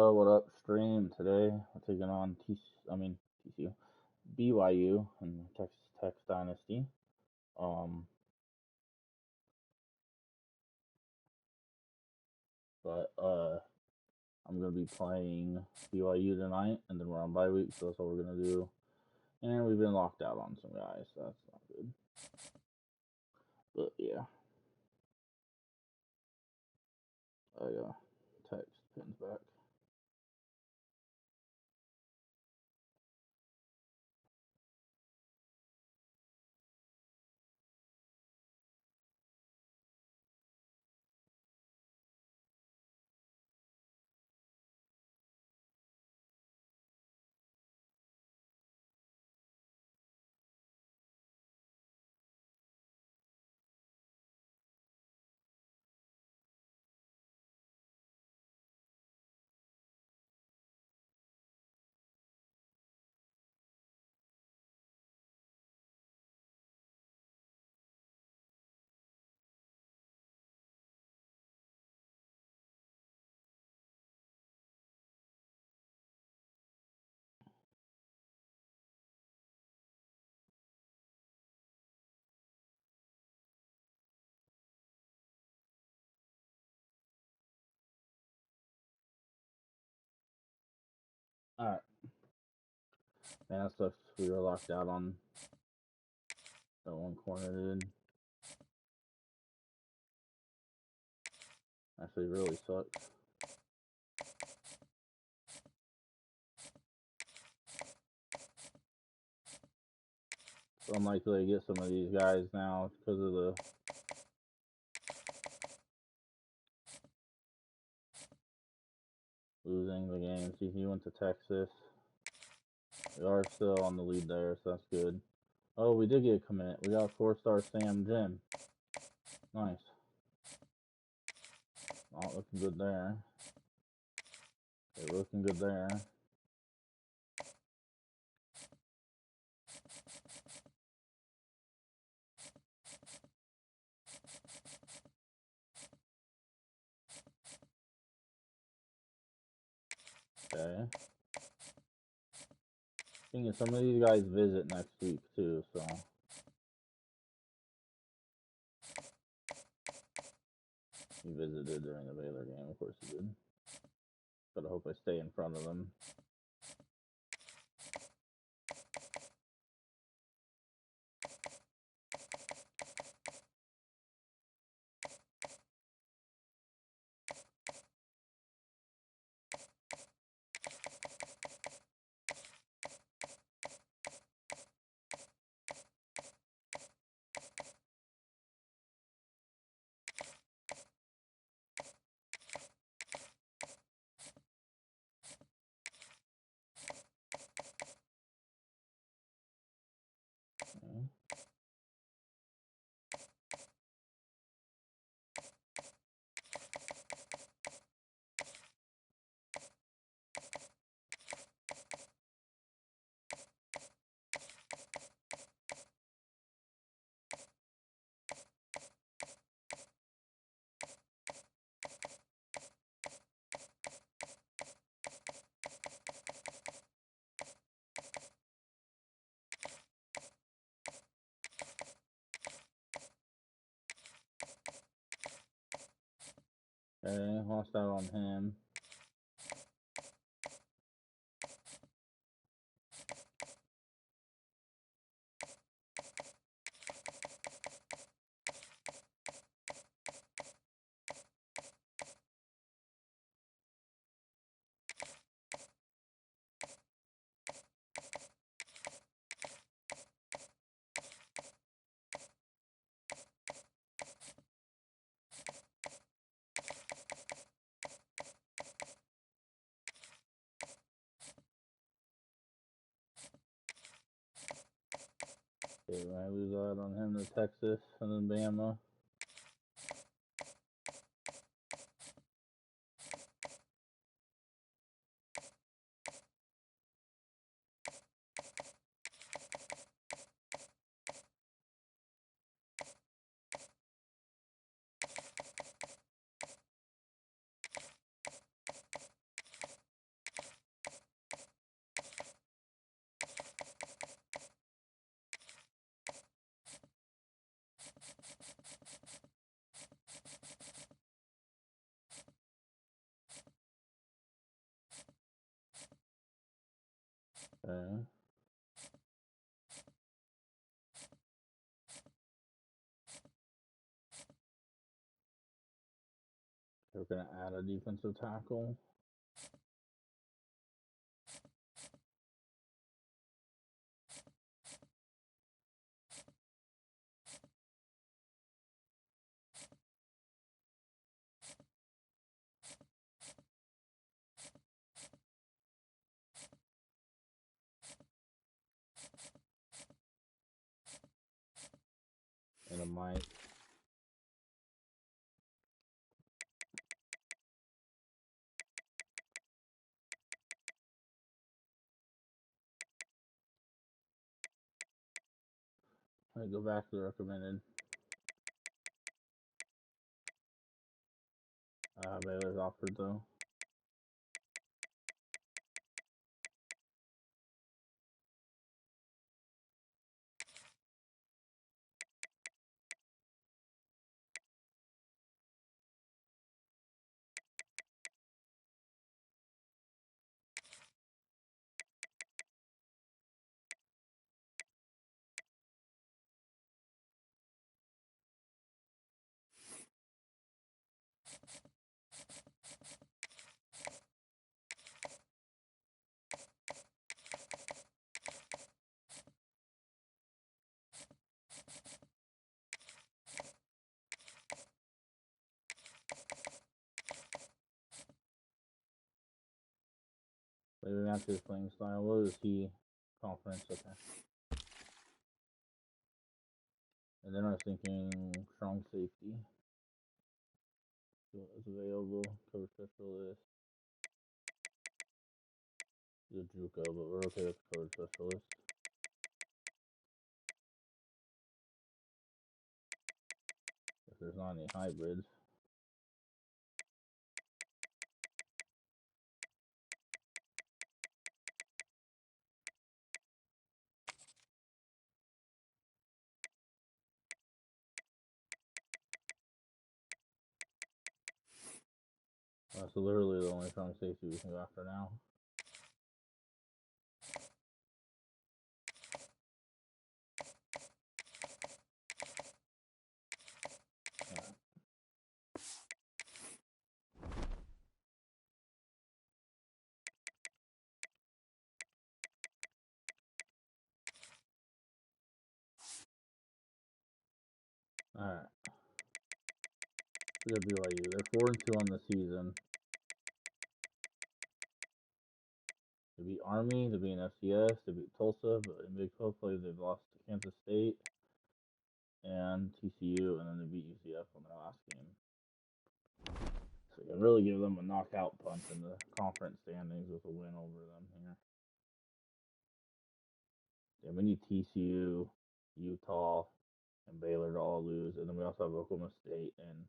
Oh, what up, stream? Today we're taking on TCU, BYU and Texas Tech Dynasty. Um, but I'm gonna be playing BYU tonight, and then we're on bye week, so that's what we're gonna do. And we've been locked out on some guys, so that's not good. But yeah, yeah, text pins back. All right, man, that stuff we were locked out on. That one corner did actually really sucked. It's unlikely to get some of these guys now because of the losing the game. See, he went to Texas. We are still on the lead there, so that's good. Oh, we did get a commit. We got a 4-star Sam Jim. Nice. Not looking good there. Okay, looking good there. Okay. Thing is, some of these guys visit next week too, so. He visited during the Baylor game, of course he did. But I hope I stay in front of them. Okay. Okay, lost out on him. Okay, I lose out on him to Texas and then Bama. Okay. We're going to add a defensive tackle. And a mic. I go back to the recommended. Baylor's offered though. Maybe match his playing style. What is he? Conference, okay. And then I was thinking strong safety. So it's available. Cover specialist. The JUCO, but we're okay with the cover specialist. If there's not any hybrids. That's literally the only strong safety we can go after now. Alright. We got BYU. They're 4-2 on the season. They beat Army, they beat FCS, they beat Tulsa, but in Big 12 play they've lost to Kansas State and TCU, and then they beat UCF on their last game. So you can really give them a knockout punch in the conference standings with a win over them here. Yeah, we need TCU, Utah, and Baylor to all lose, and then we also have Oklahoma State and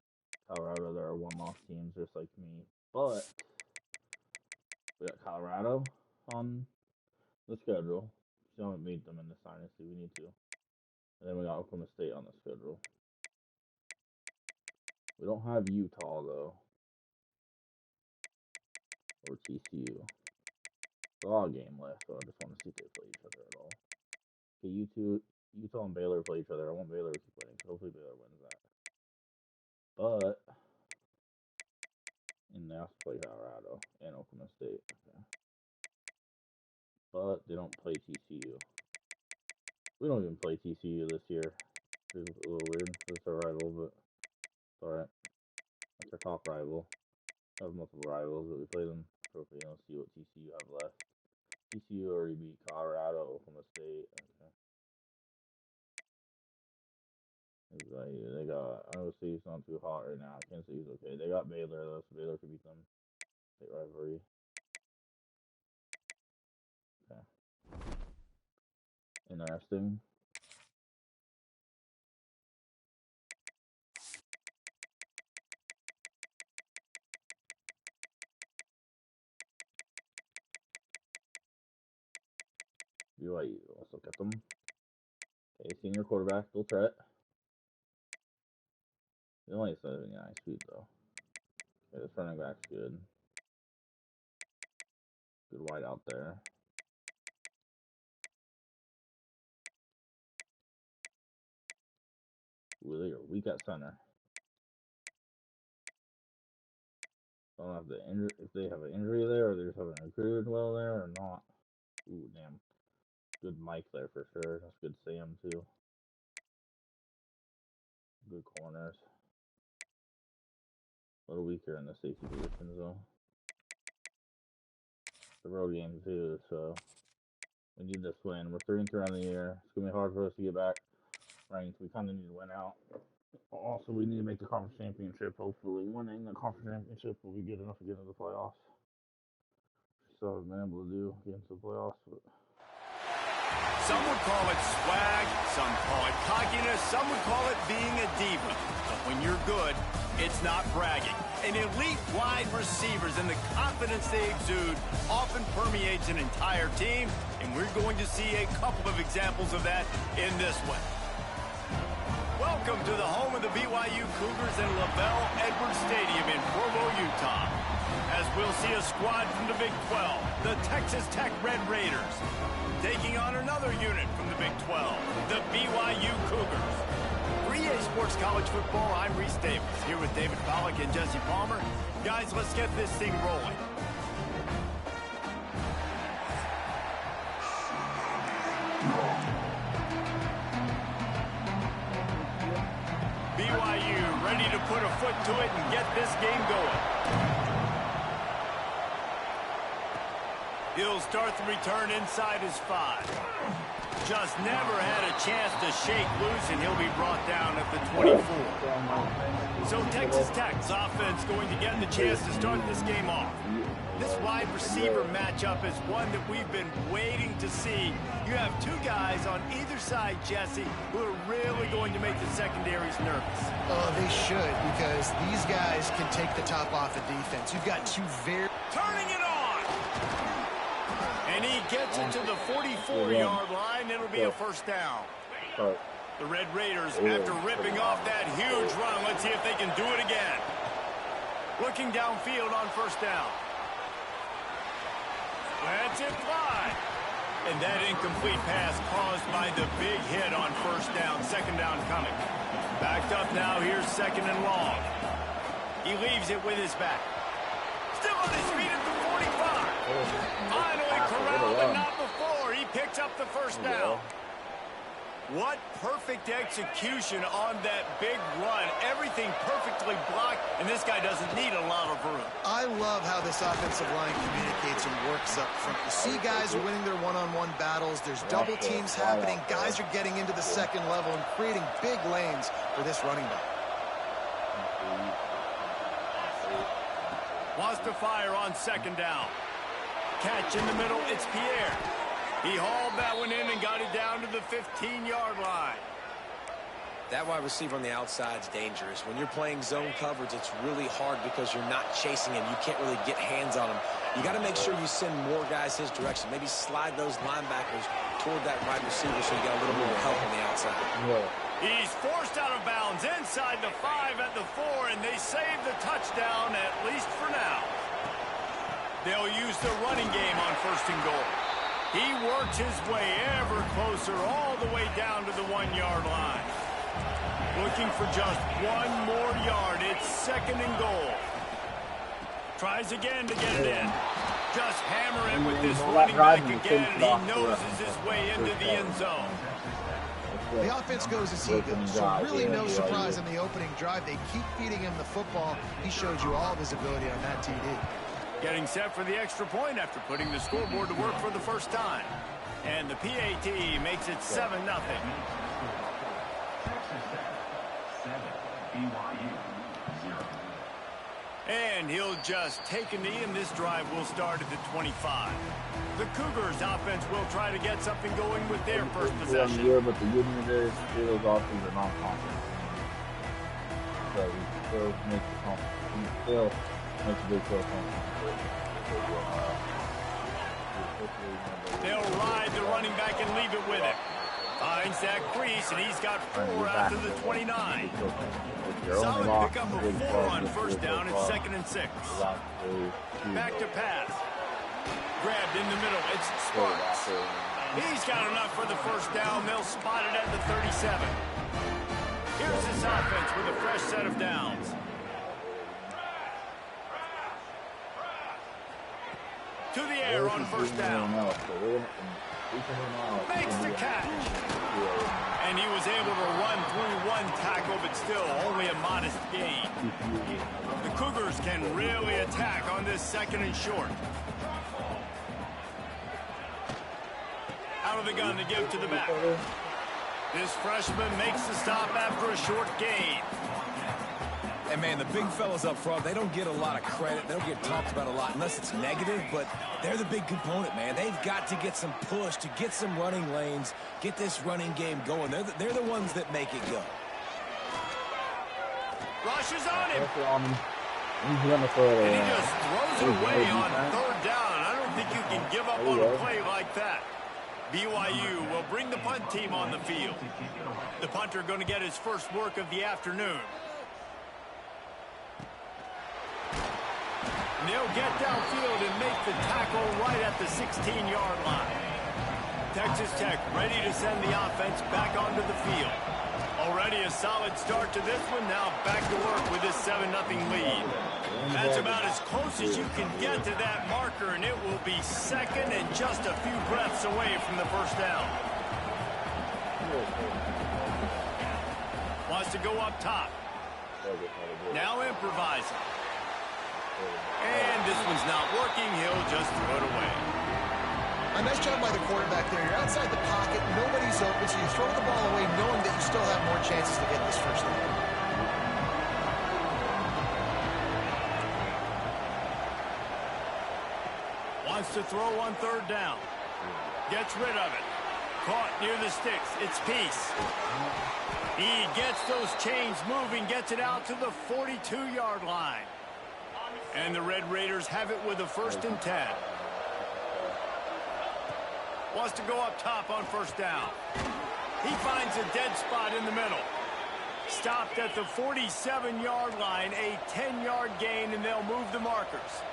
Colorado that are one-loss teams just like me. But we got Colorado on the schedule. We haven't beat them in this Dynasty. We need to. And then we got Oklahoma State on the schedule. We don't have Utah, though. Or TCU. It's a lot of game left, so I just want to see if they play each other at all. Okay, Utah and Baylor play each other. I want Baylor to keep winning, so hopefully Baylor wins that. But, and they also play Colorado and Oklahoma State. Okay. But they don't play TCU. We don't even play TCU this year. It's a little weird because it's our rival, but it's alright. That's our top rival. We have multiple rivals, but we play them for, see what TCU have left. TCU already beat Colorado, Oklahoma State. Okay. They got, obviously it's not too hot right now. Kansas City's okay. They got Baylor though, so Baylor could beat them. State rivalry. Okay. Interesting. BYU, let's look at them. Okay, senior quarterback, Bill Trett. He only has 79 speed though. Okay, this running back's good. Good wide out there. Ooh, they are weak at center. I don't know if they have an injury there, or they just haven't recruited well there, or not. Ooh, damn. Good Mike there for sure. That's good Sam, too. Good corners. A little weaker in the safety positions, though. The road game, too, so we need this win. We're 3-3 on the year. It's going to be hard for us to get back ranked. We kind of need to win out. Also, we need to make the conference championship. Hopefully, winning the conference championship will be good enough to get into the playoffs. So, I've been able to do get into the playoffs. But some would call it swag, some call it cockiness, some would call it being a diva. But when you're good, it's not bragging. And elite wide receivers and the confidence they exude often permeates an entire team, and we're going to see a couple of examples of that in this one. Welcome to the home of the BYU Cougars in LaBelle Edwards Stadium in Provo, Utah. As we'll see a squad from the Big 12, the Texas Tech Red Raiders, taking on another unit from the Big 12, the BYU Cougars. For EA Sports College Football, I'm Reese Davis, here with David Pollack and Jesse Palmer. Guys, let's get this thing rolling. BYU ready to put a foot to it and get this game going. He'll start the return inside his 5. Just never had a chance to shake loose, and he'll be brought down at the 24. So Texas Tech's offense going to get the chance to start this game off. This wide receiver matchup is one that we've been waiting to see. You have two guys on either side, Jesse, who are really going to make the secondaries nervous. Oh, they should, because these guys can take the top off of defense. You've got two very... Turning it on! And he gets it to the 44-yard line. It'll be a first down. The Red Raiders, after ripping off that huge run, let's see if they can do it again. Looking downfield on first down. That's it fly. And that incomplete pass caused by the big hit on first down. Second down coming. Backed up now. Here's second and long. He leaves it with his back. Still on his feet at the 45. Finally corralled, but not before. He picks up the first down. What perfect execution on that big run. Everything perfectly blocked, and this guy doesn't need a lot of room. I love how this offensive line communicates and works up front. You see guys are winning their one-on-one battles. There's double teams happening. Guys are getting into the second level and creating big lanes for this running back. Wants to fire on second down. Catch in the middle, it's Pierre. He hauled that one in and got it down to the 15-yard line. That wide receiver on the outside is dangerous. When you're playing zone coverage, it's really hard because you're not chasing him. You can't really get hands on him. You got to make sure you send more guys his direction. Maybe slide those linebackers toward that wide receiver so you got a little more help on the outside. He's forced out of bounds inside the 5 at the 4, and they save the touchdown, at least for now. They'll use the running game on first and goal. He works his way ever closer all the way down to the 1-yard line. Looking for just one more yard. It's second and goal. Tries again to get it in. Just hammer him with this running back again, and he noses his way into the end zone. The offense goes as he goes, so really no surprise in the opening drive. They keep feeding him the football. He showed you all of his ability on that TD. Getting set for the extra point after putting the scoreboard to work for the first time. And the PAT makes it 7-0. And he'll just take a knee, and this drive will start at the 25. The Cougars offense will try to get something going with their first possession. But the good news is those offenses are not confident. So we still make the conference. Still makes a big throw. They'll ride the running back and leave it with him. Finds that crease, and he's got 4 out to the 29. Solid pickup of 4 on first down. It's 2nd and 6. Back to pass. Grabbed in the middle. It's Sparks. He's got enough for the first down. They'll spot it at the 37. Here's this offense with a fresh set of downs. To the air on first down. Makes the catch. And he was able to run through one tackle, but still only a modest gain. The Cougars can really attack on this 2nd and short. Out of the gun to give to the back. This freshman makes the stop after a short gain. And, man, the big fellas up front, they don't get a lot of credit. They don't get talked about a lot unless it's negative, but they're the big component, man. They've got to get some push, to get some running lanes, get this running game going. They're the ones that make it go. Rushes on him. He's and he just throws it away on 3rd down. I don't think you can give up on a play like that. BYU will bring the punt team on the field. The punter going to get his first work of the afternoon. And they'll get downfield and make the tackle right at the 16-yard line. Texas Tech ready to send the offense back onto the field. Already a solid start to this one. Now back to work with this 7-0 lead. That's about as close as you can get to that marker, and it will be 2nd and just a few breaths away from the first down. Wants to go up top. Now improvising. And this one's not working. He'll just throw it away. A nice job by the quarterback there. You're outside the pocket. Nobody's open, so you throw the ball away knowing that you still have more chances to get this first down. Wants to throw on 3rd down. Gets rid of it. Caught near the sticks. It's Peace. He gets those chains moving, gets it out to the 42-yard line. And the Red Raiders have it with a 1st and 10. Wants to go up top on 1st down. He finds a dead spot in the middle. Stopped at the 47-yard line, a 10-yard gain, and they'll move the markers.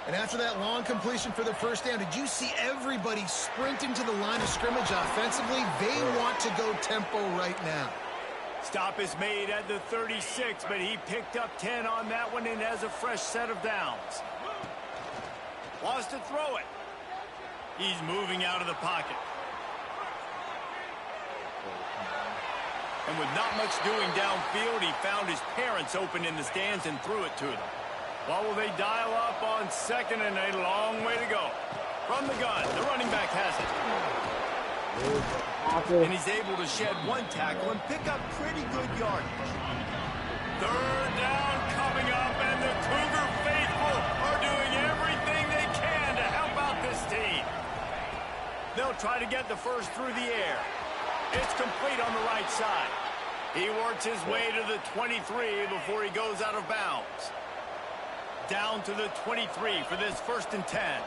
And after that long completion for the first down, did you see everybody sprinting to the line of scrimmage offensively? They want to go tempo right now. Stop is made at the 36, but he picked up 10 on that one and has a fresh set of downs. Wants to throw it. He's moving out of the pocket. And with not much doing downfield, he found his parents open in the stands and threw it to them. What will they dial up on 2nd and a long way to go? From the gun, the running back has it. And he's able to shed one tackle and pick up pretty good yardage. 3rd down coming up, and the Cougar faithful are doing everything they can to help out this team. They'll try to get the first through the air. It's complete on the right side. He works his way to the 23 before he goes out of bounds. Down to the 23 for this 1st and 10.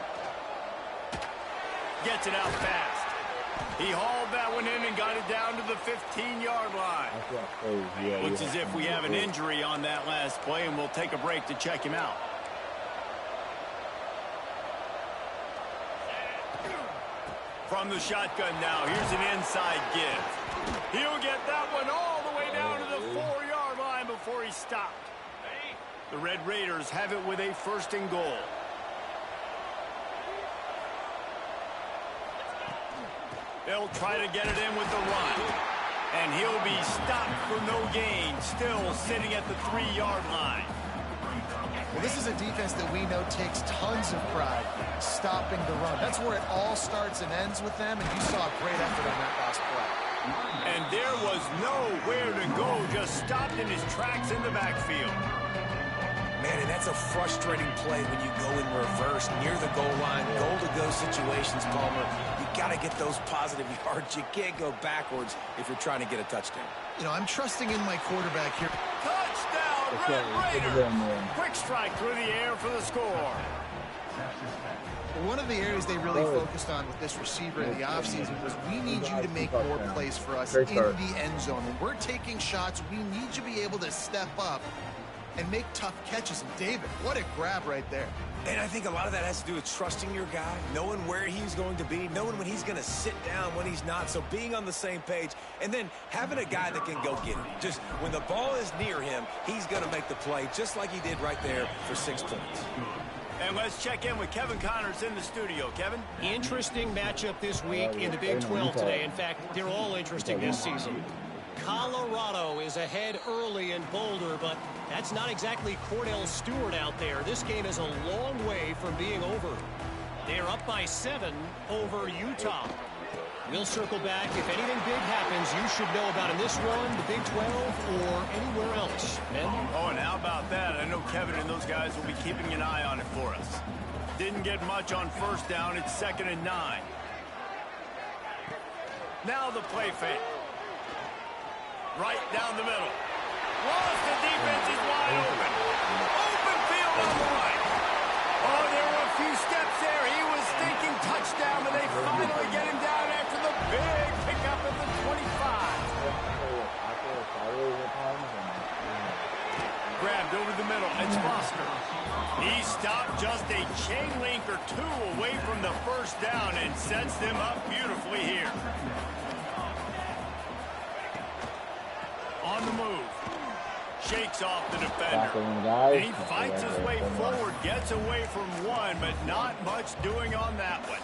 Gets it out fast. He hauled that one in and got it down to the 15-yard line. Looks as if we have an injury on that last play, and we'll take a break to check him out. From the shotgun now, here's an inside give. He'll get that one all the way down to the 4-yard line before he stopped. The Red Raiders have it with a 1st and goal. They'll try to get it in with the run. And he'll be stopped for no gain, still sitting at the 3-yard line. Well, this is a defense that we know takes tons of pride stopping the run. That's where it all starts and ends with them, and you saw a great effort on that last play. And there was nowhere to go, just stopped in his tracks in the backfield. Man, and that's a frustrating play when you go in reverse near the goal line, goal-to-go situations, Palmer. You got to get those positive yards. You can't go backwards if you're trying to get a touchdown. You know, I'm trusting in my quarterback here. Touchdown, Red Raiders! Quick strike through the air for the score. One of the areas they really focused on with this receiver in the offseason was we need you to make more plays for us in the end zone. When we're taking shots, we need you to be able to step up and make tough catches. And David, what a grab right there. And I think a lot of that has to do with trusting your guy, knowing where he's going to be, knowing when he's going to sit down, when he's not. So being on the same page, and then having a guy that can go get it. Just when the ball is near him, he's going to make the play, just like he did right there for 6 points. And let's check in with Kevin Connors in the studio. Kevin? Interesting matchup this week in the Big 12 today. In fact, they're all interesting this season. Colorado is ahead early in Boulder, but that's not exactly Cordell Stewart out there. This game is a long way from being over. They're up by 7 over Utah. We'll circle back. If anything big happens, you should know about in this one, the Big 12, or anywhere else. Ben? Oh, and how about that? I know Kevin and those guys will be keeping an eye on it for us. Didn't get much on first down. It's 2nd and 9. Now the play fake. Right down the middle. Lost, the defense is wide open. Open field on the right. Oh, there were a few steps there. He was thinking touchdown, but they finally get him down after the big pickup at the 25. Grabbed over the middle. It's Foster. He stopped just a chain link or 2 away from the first down and sets them up beautifully here. On the move. Shakes off the defender. And he fights his way forward, gets away from one, but not much doing on that one.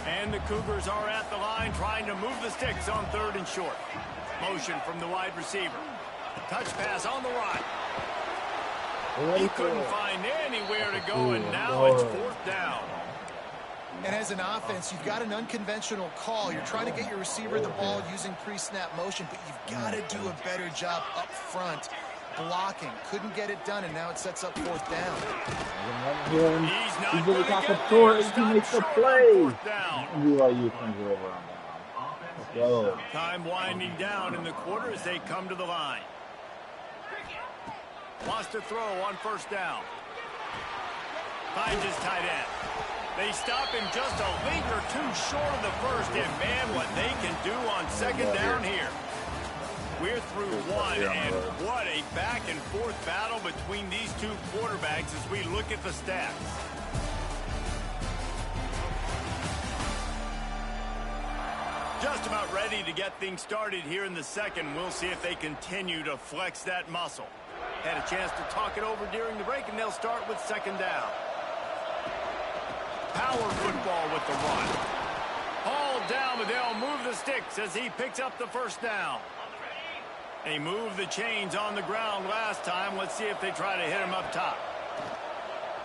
And the Cougars are at the line trying to move the sticks on 3rd and short. Motion from the wide receiver. Touch pass on the right. He couldn't find anywhere to go, and now it's 4th down. And as an offense, you've got an unconventional call. You're trying to get your receiver the ball using pre-snap motion, but you've got to do a better job up front blocking. Couldn't get it done, and now it sets up 4th down. He's not going to get there. He makes the play. BYU comes over on that. Go. Time winding down in the quarter as they come to the line. Wants to throw on 1st down. Finds his tight end. They stop him just a link or 2 short of the first, and man, what they can do on 2nd down here. We're through 1, and what a back-and-forth battle between these 2 quarterbacks as we look at the stats. Just about ready to get things started here in the 2nd. We'll see if they continue to flex that muscle. Had a chance to talk it over during the break, and they'll start with 2nd down. Power football with the run. Hauled down, but they'll move the sticks as he picks up the 1st down. They moved the chains on the ground last time. Let's see if they try to hit him up top.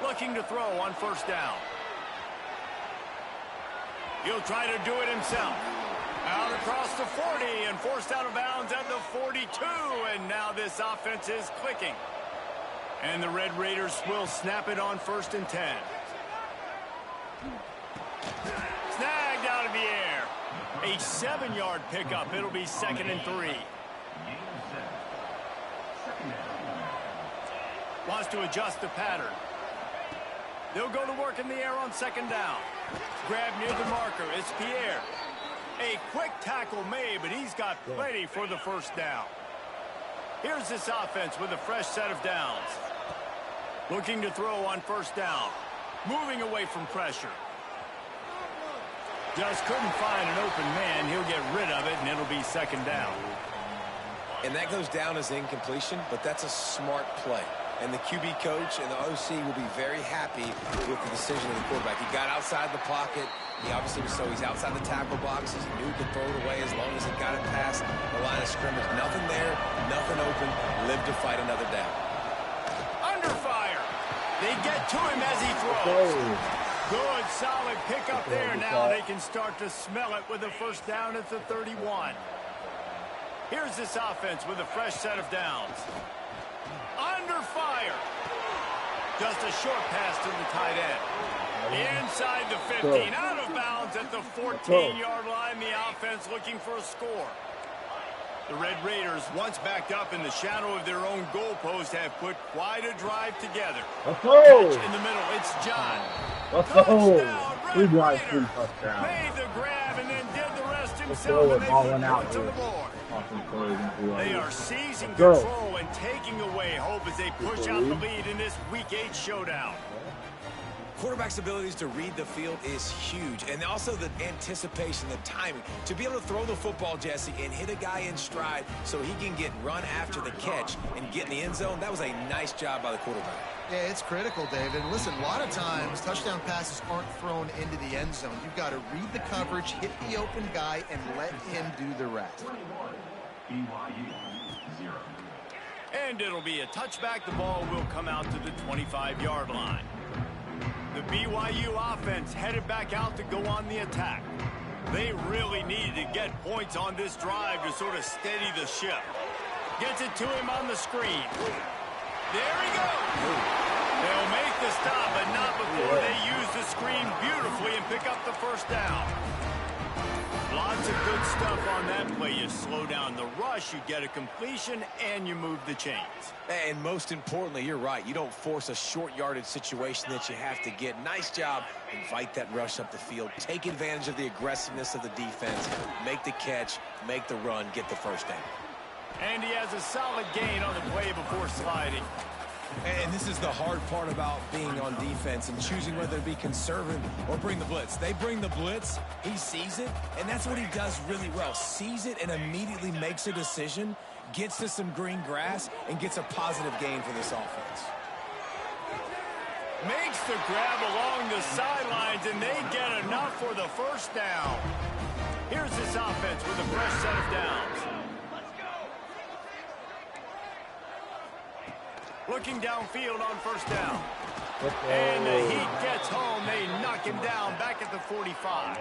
Looking to throw on 1st down. He'll try to do it himself. Out across the 40 and forced out of bounds at the 42. And now this offense is clicking. And the Red Raiders will snap it on 1st and 10. Snagged out of the air. A 7-yard pickup. It'll be 2nd and 3. Wants to adjust the pattern. They'll go to work in the air on 2nd down. Grab near the marker. It's Pierre. A quick tackle made, but he's got plenty for the 1st down. Here's this offense with a fresh set of downs. Looking to throw on 1st down. Moving away from pressure. Just couldn't find an open man. He'll get rid of it, and it'll be 2nd down. And that goes down as incompletion, but that's a smart play. And the QB coach and the OC will be very happy with the decision of the quarterback. He got outside the pocket. He obviously was he's outside the tackle boxes. He knew he could throw it away as long as he got it past the line of scrimmage. Nothing there, nothing open. Live to fight another down. Under fire. They get to him as he throws. Good, solid pickup there. Now they can start to smell it with a 1st down at the 31. Here's this offense with a fresh set of downs. Under fire. Just a short pass to the tight end. Inside the 15. Out of bounds at the 14-yard line. The offense looking for a score. The Red Raiders, once backed up in the shadow of their own goalpost, have put quite a drive together. Catch in the middle. It's John. Touchdown, Red Raiders. Made the grab and then did the rest himself, and they put points on the board. They are seizing control and taking away hope as they push out the lead in this Week 8 showdown. quarterback's abilities to read the field is huge. And also the anticipation, the timing. To be able to throw the football, Jesse, and hit a guy in stride so he can get run after the catch and get in the end zone, that was a nice job by the quarterback. Yeah, it's critical, David. And listen, a lot of times touchdown passes aren't thrown into the end zone. You've got to read the coverage, hit the open guy, and let him do the rest. BYU 0. And it'll be a touchback. The ball will come out to the 25-yard line. The BYU offense headed back out to go on the attack. They really needed to get points on this drive to sort of steady the ship. Gets it to him on the screen. There he goes. They'll make the stop, but not before they use the screen beautifully and pick up the first down. Lots of good stuff on that play. You slow down the rush, you get a completion, and you move the chains. And most importantly, you're right. You don't force a short yardage situation that you have to get. Nice job. Invite that rush up the field. Take advantage of the aggressiveness of the defense. Make the catch, make the run, get the first down. And he has a solid gain on the play before sliding. And this is the hard part about being on defense and choosing whether to be conservative or bring the blitz. They bring the blitz, he sees it, and that's what he does really well. Sees it and immediately makes a decision, gets to some green grass, and gets a positive gain for this offense. Makes the grab along the sidelines, and they get enough for the first down. Here's this offense with a fresh set of downs. Looking downfield on first down. And the Heat gets home. They knock him down back at the 45.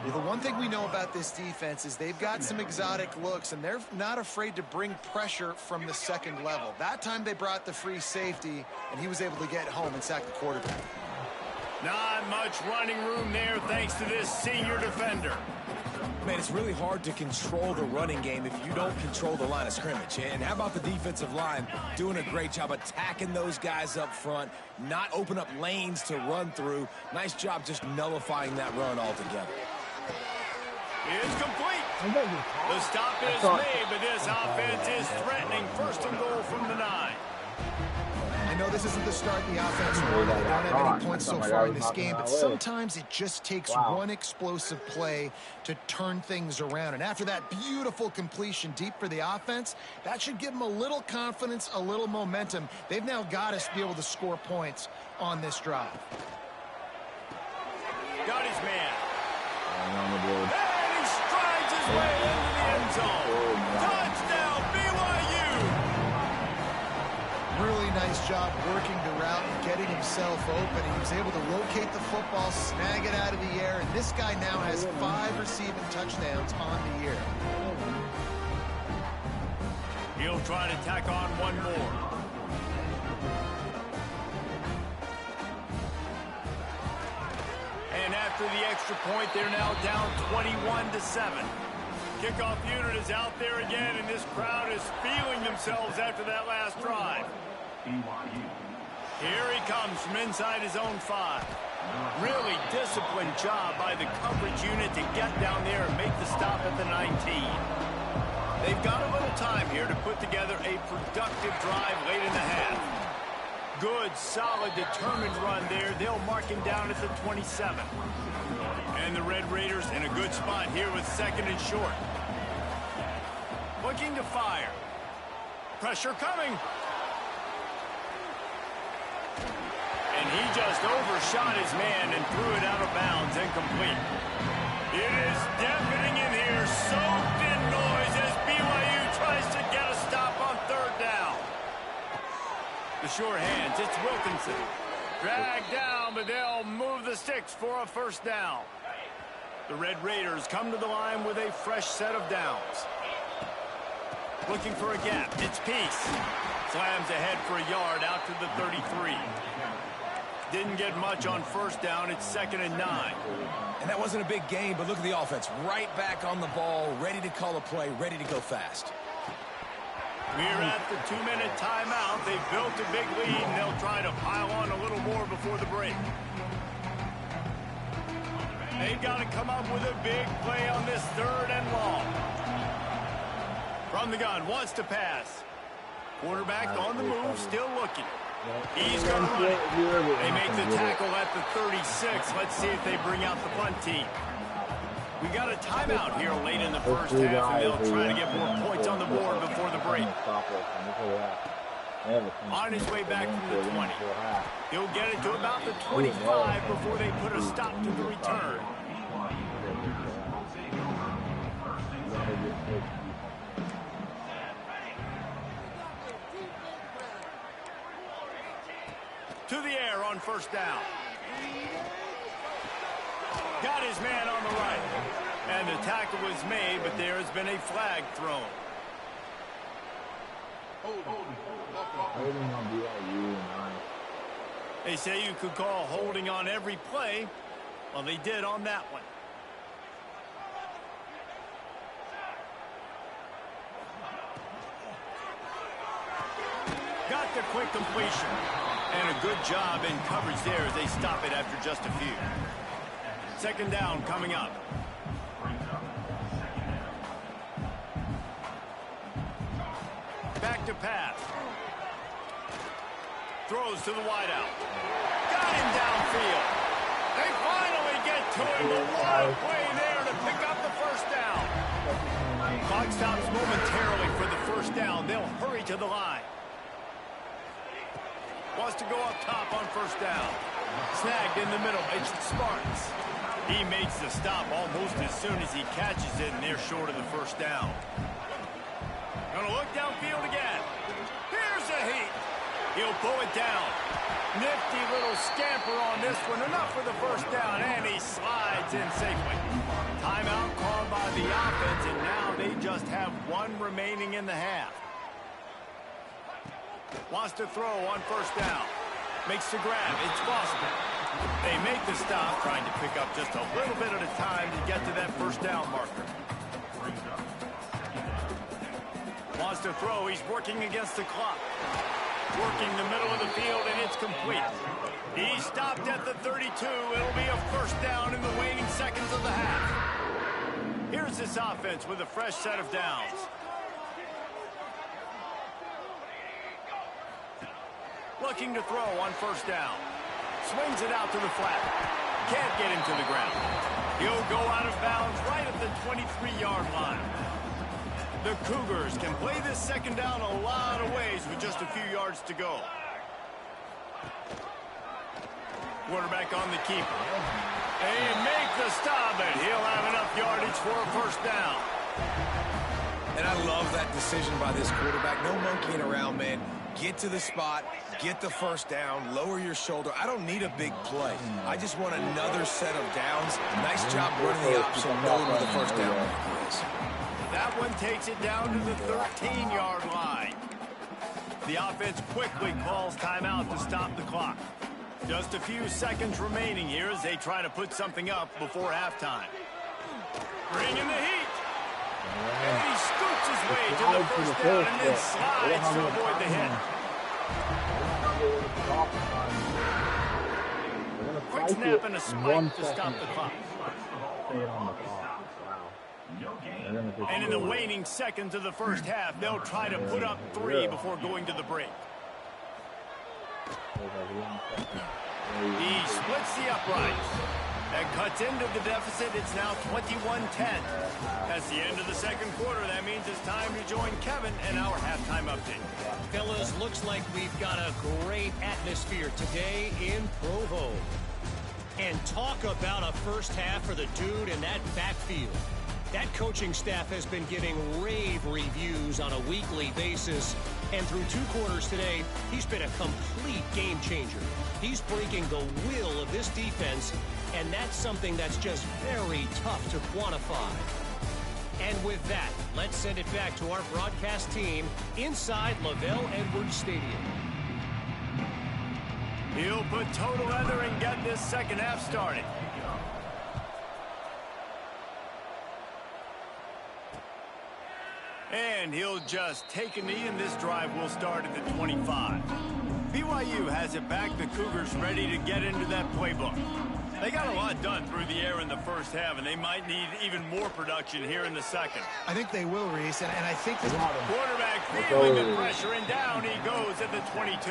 Well, the one thing we know about this defense is they've got some exotic looks, and they're not afraid to bring pressure from the second level. That time they brought the free safety, and he was able to get home and sack the quarterback. Not much running room there thanks to this senior defender. Man, it's really hard to control the running game if you don't control the line of scrimmage. And how about the defensive line doing a great job attacking those guys up front, not open up lanes to run through. Nice job just nullifying that run altogether. It's complete. The stop is made, but this offense is threatening first and goal from the 9. I know this isn't the start the offense wanted. They don't have any points so far in this game, but sometimes it just takes one explosive play to turn things around. And after that beautiful completion deep for the offense, that should give them a little confidence, a little momentum. They've now got us to be able to score points on this drive. Got his man. And he strides his way into the end zone. Touchdown, BYU! Really nice job working the route and getting himself open. He was able to locate the football, snag it out of the air, and this guy now has 5 receiving touchdowns on the year. He'll try to tack on one more. And after the extra point, they're now down 21-7. Kickoff unit is out there again, and this crowd is feeling themselves after that last drive. Here he comes from inside his own 5. Really disciplined job by the coverage unit to get down there and make the stop at the 19. They've got a little time here to put together a productive drive late in the half. Good, solid, determined run there. They'll mark him down at the 27. And the Red Raiders in a good spot here with second and short. Looking to fire. Pressure coming. And he just overshot his man and threw it out of bounds, incomplete. It is deafening in here, soaked in noise as BYU tries to get a stop on third down. The sure hands, it's Wilkinson. Dragged down, but they'll move the sticks for a first down. The Red Raiders come to the line with a fresh set of downs. Looking for a gap, it's Peace. Slams ahead for a yard out to the 33. Didn't get much on first down, it's 2nd and 9. And that wasn't a big gain, but look at the offense. Right back on the ball, ready to call a play, ready to go fast. We're at the 2-minute timeout. They've built a big lead, and they'll try to pile on a little more before the break. They've got to come up with a big play on this 3rd and long. From the gun, wants to pass. Quarterback on the move, still looking. He's going to run it. They make the tackle at the 36. Let's see if they bring out the punt team. We got a timeout here late in the first half, and they'll try to get more points on the board before the break. On his way back from the 20. He'll get it to about the 25 before they put a stop to the return. To the air on first down. Got his man on the right. And the tackle was made, but there has been a flag thrown. They say you could call holding on every play. Well, they did on that one. Got the quick completion. And a good job in coverage there as they stop it after just a few. Second down coming up. Back to pass. Throws to the wideout. Got him downfield. They finally get to him. A lot of play there to pick up the first down. Clock stops momentarily for the first down. They'll hurry to the line. Wants to go up top on first down. Snagged in the middle. It's the Spartans. He makes the stop almost as soon as he catches it, and they're short of the first down. Gonna look downfield again. Here's a heat. He'll pull it down. Nifty little scamper on this one. Enough for the first down, and he slides in safely. Timeout called by the offense, and now they just have one remaining in the half. Wants to throw on first down. Makes the grab. It's Foster. They make the stop, trying to pick up just a little bit at a time to get to that first down marker. Wants to throw. He's working against the clock. Working the middle of the field, and it's complete. He stopped at the 32. It'll be a first down in the waning seconds of the half. Here's this offense with a fresh set of downs. Looking to throw on first down. Swings it out to the flat. Can't get him to the ground. He'll go out of bounds right at the 23-yard line. The Cougars can play this second down a lot of ways with just a few yards to go. Quarterback on the keeper. They make the stop, and he'll have enough yardage for a first down. And I love that decision by this quarterback. No monkeying around, man. Get to the spot, get the first down, lower your shoulder. I don't need a big play. I just want another set of downs. Nice job running the option, knowing where the first down marker is. That one takes it down to the 13-yard line. The offense quickly calls timeout to stop the clock. Just a few seconds remaining here as they try to put something up before halftime. Bringing the heat. And he scoots his way to the first down and then slides to avoid the hit. Quick snap and a spike to stop the clock. And in the waning seconds of the first half, they'll try to put up 3 before going to the break. He splits the uprights. And cuts into the deficit. It's now 21-10. That's the end of the second quarter. That means it's time to join Kevin and our halftime update. Fellas, looks like we've got a great atmosphere today in Provo. And talk about a first half for the dude in that backfield. That coaching staff has been giving rave reviews on a weekly basis. And through 2 quarters today, he's been a complete game changer. He's breaking the will of this defense, and that's something that's just very tough to quantify. And with that, let's send it back to our broadcast team inside Lavelle Edwards Stadium. He'll put total leather and get this second half started. And he'll just take a knee, and this drive will start at the 25. BYU has it back. The Cougars ready to get into that playbook. They got a lot done through the air in the first half, and they might need even more production here in the second. I think they will, Reese, and I think the quarterback feeling the pressure, and down he goes at the 22.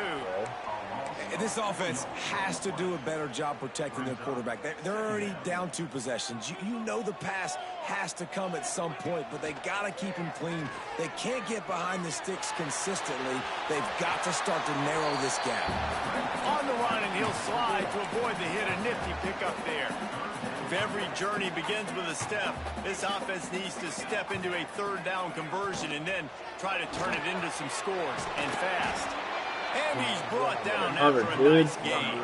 And this offense has to do a better job protecting their quarterback. They're already down 2 possessions. You know the pass has to come at some point, but they got to keep him clean. They can't get behind the sticks consistently. They've got to start to narrow this gap. On the run, and he'll slide to avoid the hit. A nifty pickup there. If every journey begins with a step, this offense needs to step into a 3rd down conversion and then try to turn it into some scores, and fast. And he's brought down after a nice game.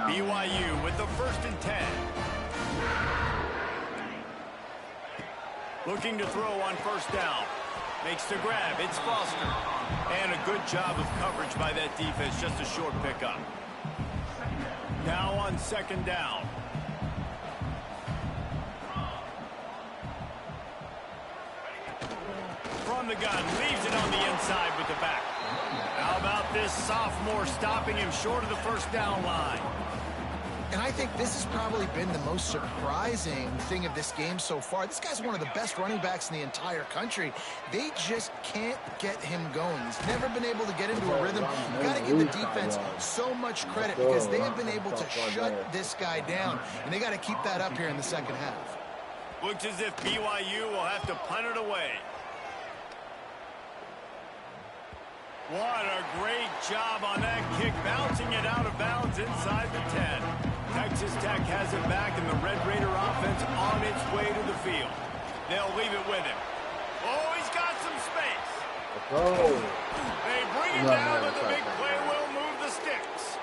BYU with the 1st and 10. Looking to throw on 1st down. Makes the grab. It's Foster. And a good job of coverage by that defense. Just a short pickup. Now on 2nd down. From the gun. Leaves it on the inside with the back. How about this sophomore stopping him short of the 1st down line? And I think this has probably been the most surprising thing of this game so far. This guy's one of the best running backs in the entire country. They just can't get him going. He's never been able to get into a rhythm. You've got to give the defense so much credit because they have been able to shut this guy down. And they got to keep that up here in the 2nd half. Looks as if BYU will have to punt it away. What a great job on that kick, bouncing it out of bounds inside the 10. Texas Tech has it back, and the Red Raider offense on its way to the field. They'll leave it with him. Oh, he's got some space. They bring it down, but the big play will move the sticks.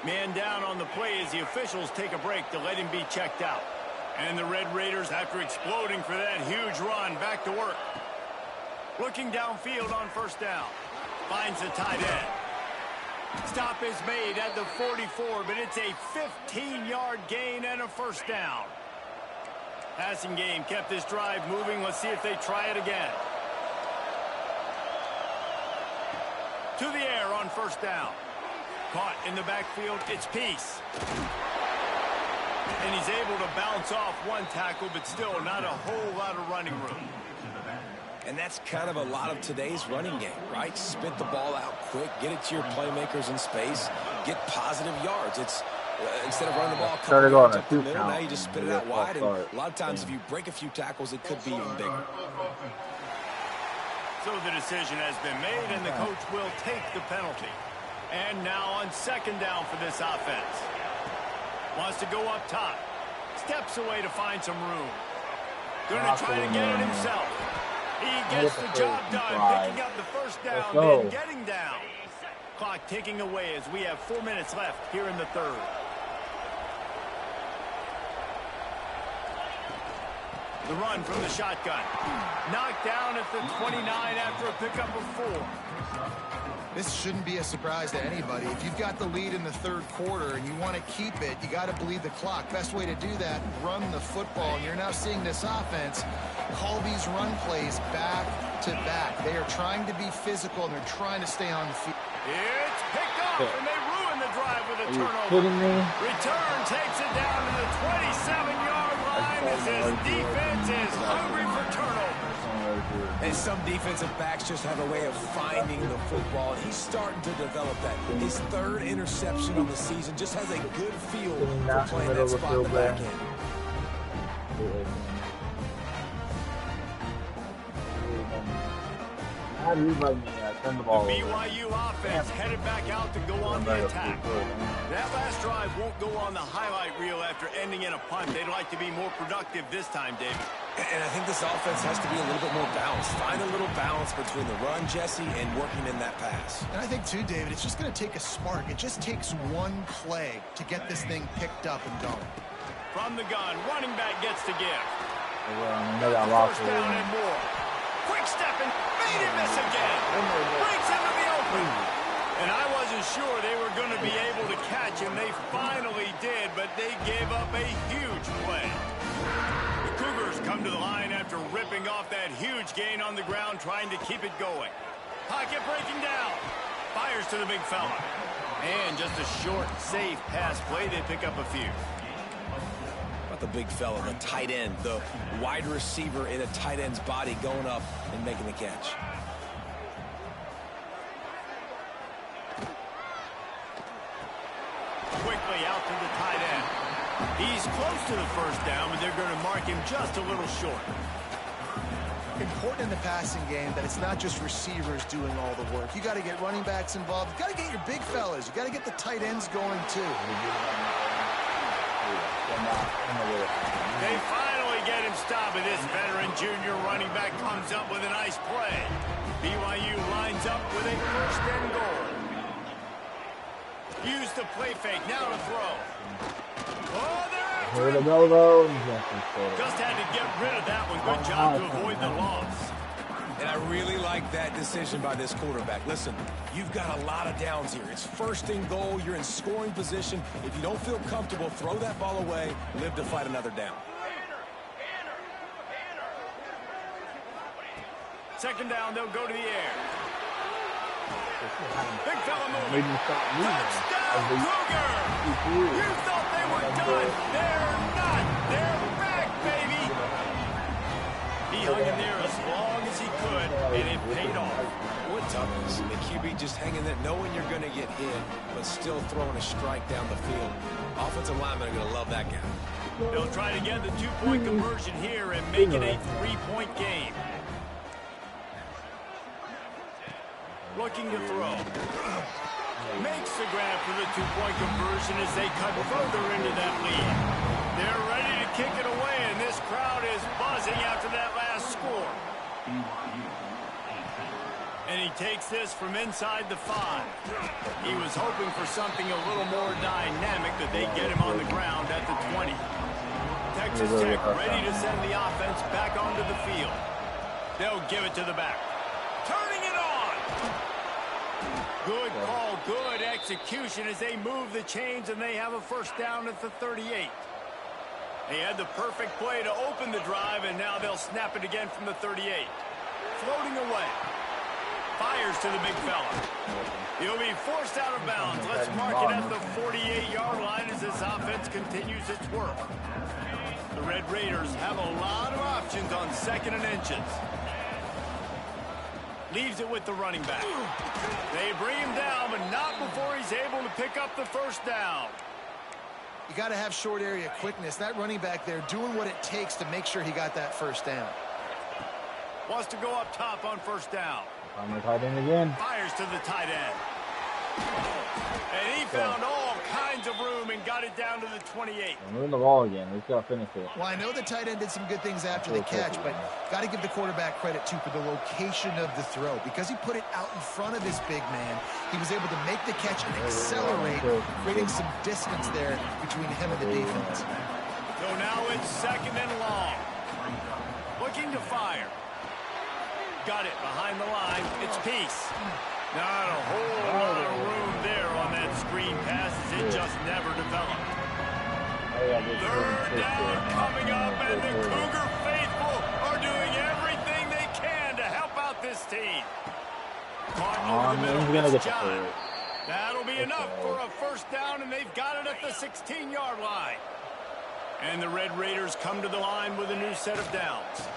Man down on the play as the officials take a break to let him be checked out. And the Red Raiders, after exploding for that huge run, back to work. Looking downfield on 1st down. Finds the tight end. Stop is made at the 44, but it's a 15-yard gain and a 1st down. Passing game kept this drive moving. Let's see if they try it again. To the air on 1st down. Caught in the backfield. It's Peace. And he's able to bounce off 1 tackle, but still not a whole lot of running room. And that's kind of a lot of today's running game, right? Spit the ball out quick, get it to your playmakers in space, get positive yards. It's instead of running the ball a couple yards up the middle, now you just spit it out wide. And a lot of times if you break a few tackles, it could be even bigger. So the decision has been made, and the coach will take the penalty. And now on 2nd down for this offense. Wants to go up top. Steps away to find some room. Going to try to get it himself. He gets the job done, picking up the 1st down, then getting down. Clock ticking away as we have 4 minutes left here in the 3rd. The run from the shotgun. Knocked down at the 29 after a pickup of 4. This shouldn't be a surprise to anybody. If you've got the lead in the 3rd quarter and you want to keep it, you got to bleed the clock. Best way to do that, run the football. And you're now seeing this offense call these run plays back to back. They are trying to be physical, and they're trying to stay on the field. It's picked up, and they ruin the drive with a turnover. Kidding me? Return takes it down to the 27-yard line as his defense is hungry for turnovers. And some defensive backs just have a way of finding the football, and he's starting to develop that. His 3rd interception of the season just has a good feel for playing that spot in the back end. The BYU offense headed back out to go on the attack. That last drive won't go on the highlight reel after ending in a punt. They'd like to be more productive this time, David. And I think this offense has to be a little bit more balanced. Find a little balance between the run, Jesse, and working in that pass. And I think, too, David, it's just going to take a spark. It just takes one play to get this thing picked up and going. From the gun, running back gets to give. First down and more. Quick stepping, made him miss again. Breaks into the open. And I wasn't sure they were going to be able to catch him. They finally did, but they gave up a huge play. The Cougars come to the line after ripping off that huge gain on the ground, trying to keep it going. Pocket breaking down. Fires to the big fella. And just a short, safe pass play. They pick up a few. The big fella, the tight end, the wide receiver in a tight end's body going up and making the catch. to the tight end. He's close to the first down, but they're going to mark him just a little short. Important in the passing game that it's not just receivers doing all the work. You got to get running backs involved. You got to get your big fellas. You got to get the tight ends going too. They finally get him stopped, and this veteran junior running back comes up with a nice play. BYU lines up with a first and goal. Use the play fake, now to throw. Oh, they're after him. Just had to get rid of that one. Good job to avoid the loss. And I really like that decision by this quarterback. Listen, you've got a lot of downs here. It's first and goal. You're in scoring position. If you don't feel comfortable, throw that ball away. Live to fight another down. Second down, they'll go to the air. Big fella moving. Touchdown, Cougar! You thought they were done. They're not. They're back, baby. He hung in there as long as he could, and it paid off. What toughness. The QB just hanging there, knowing you're going to get hit, but still throwing a strike down the field. Offensive linemen are going to love that guy. They'll try to get the two-point conversion here and make it a three-point game. Looking to throw. Makes the grab for the two-point conversion as they cut further into that lead. They're ready to kick it away, and this crowd is buzzing after that last score. And he takes this from inside the 5. He was hoping for something a little more dynamic, that they get him on the ground at the 20. Texas Tech ready to send the offense back onto the field. They'll give it to the back. Turning it on. Good call, good execution as they move the chains, and they have a first down at the 38. They had the perfect play to open the drive, and now they'll snap it again from the 38. Floating away. Fires to the big fella. He'll be forced out of bounds. Let's mark it at the 48-yard line as this offense continues its work. The Red Raiders have a lot of options on second and inches. Leaves it with the running back. They bring him down, but not before he's able to pick up the first down. You got to have short area quickness. That running back there doing what it takes to make sure he got that first down. Wants to go up top on first down. On the tight end again. Fires to the tight end. And he found all kinds of room and got it down to the 28. We're moving the ball again. We've got to finish it. Well, I know the tight end did some good things after the catch, but got to give the quarterback credit, too, for the location of the throw. Because he put it out in front of his big man, he was able to make the catch and accelerate, creating some distance there between him and the defense. So now it's second and long. Looking to fire. Got it behind the line. It's Peace. Not a whole lot of room there on that screen pass as it just never developed. Third down coming up, and the Cougar faithful are doing everything they can to help out this team. Caught over the middle this time. That'll be enough for a first down, and they've got it at the 16-yard line. And the Red Raiders come to the line with a new set of downs.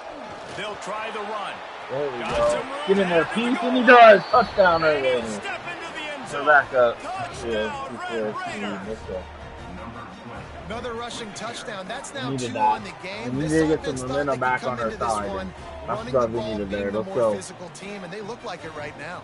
They'll try the run. There we go. Get in there, Peace, and he does. Touchdown right there. They're back up. Another rushing touchdown. That's now Needed 2 that. on the game. We need This to get offense some thought momentum they could back come on our into this side. one That's running what the we ball, needed being there. the Let's more go. physical team, and they look like it right now.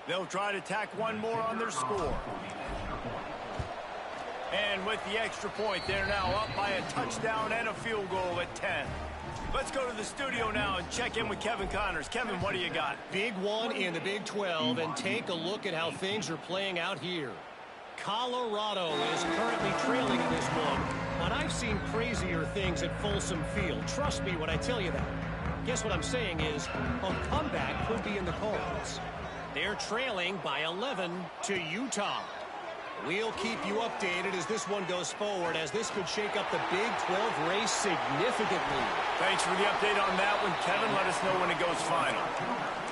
They'll try to tack one more on their score. And with the extra point, they're now up by a touchdown and a field goal at 10. Let's go to the studio now and check in with Kevin Connors. Kevin, what do you got? Big one in the Big 12, and take a look at how things are playing out here. Colorado is currently trailing in this one, but I've seen crazier things at Folsom Field. Trust me when I tell you that. Guess what I'm saying is a comeback could be in the cards. They're trailing by 11 to Utah. We'll keep you updated as this one goes forward, as this could shake up the Big 12 race significantly. Thanks for the update on that one, Kevin. Let us know when it goes final.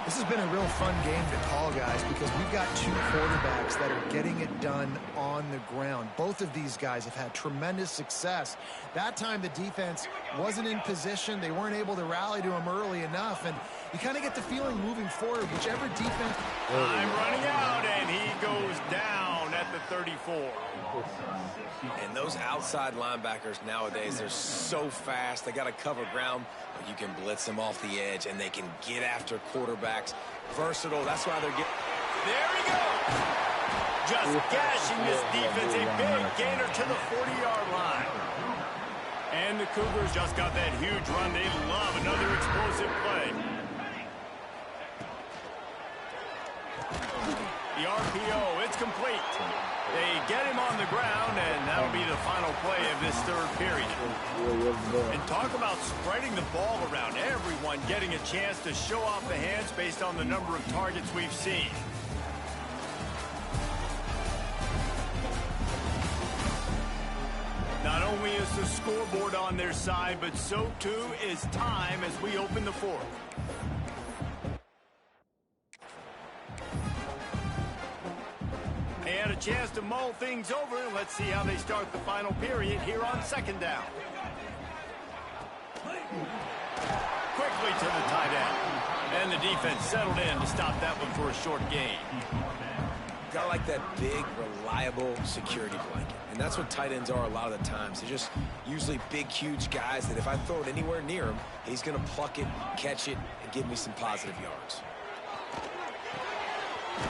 This has been a real fun game to call, guys, because we've got two quarterbacks that are getting it done on the ground. Both of these guys have had tremendous success. That time the defense wasn't in position. They weren't able to rally to him early enough, and you kind of get the feeling moving forward, whichever defense... I'm running out, and he goes down at the 34. And those outside linebackers nowadays, they're so fast. They got to cover ground, but you can blitz them off the edge, and they can get after quarterbacks. Versatile. That's why they're getting... There he goes. Just gashing this defense. A big gainer to the 40-yard line. And the Cougars just got that huge run. They love another explosive play. The RPO, it's complete. They get him on the ground, and that'll be the final play of this third period. And talk about spreading the ball around. Everyone getting a chance to show off the hands based on the number of targets we've seen. Not only is the scoreboard on their side, but so too is time as we open the fourth. They had a chance to mull things over. Let's see how they start the final period here on second down. Quickly to the tight end. And the defense settled in to stop that one for a short gain. Got like that big, reliable security blanket. And that's what tight ends are a lot of the times. They're just usually big, huge guys that if I throw it anywhere near him, he's going to pluck it, catch it, and give me some positive yards.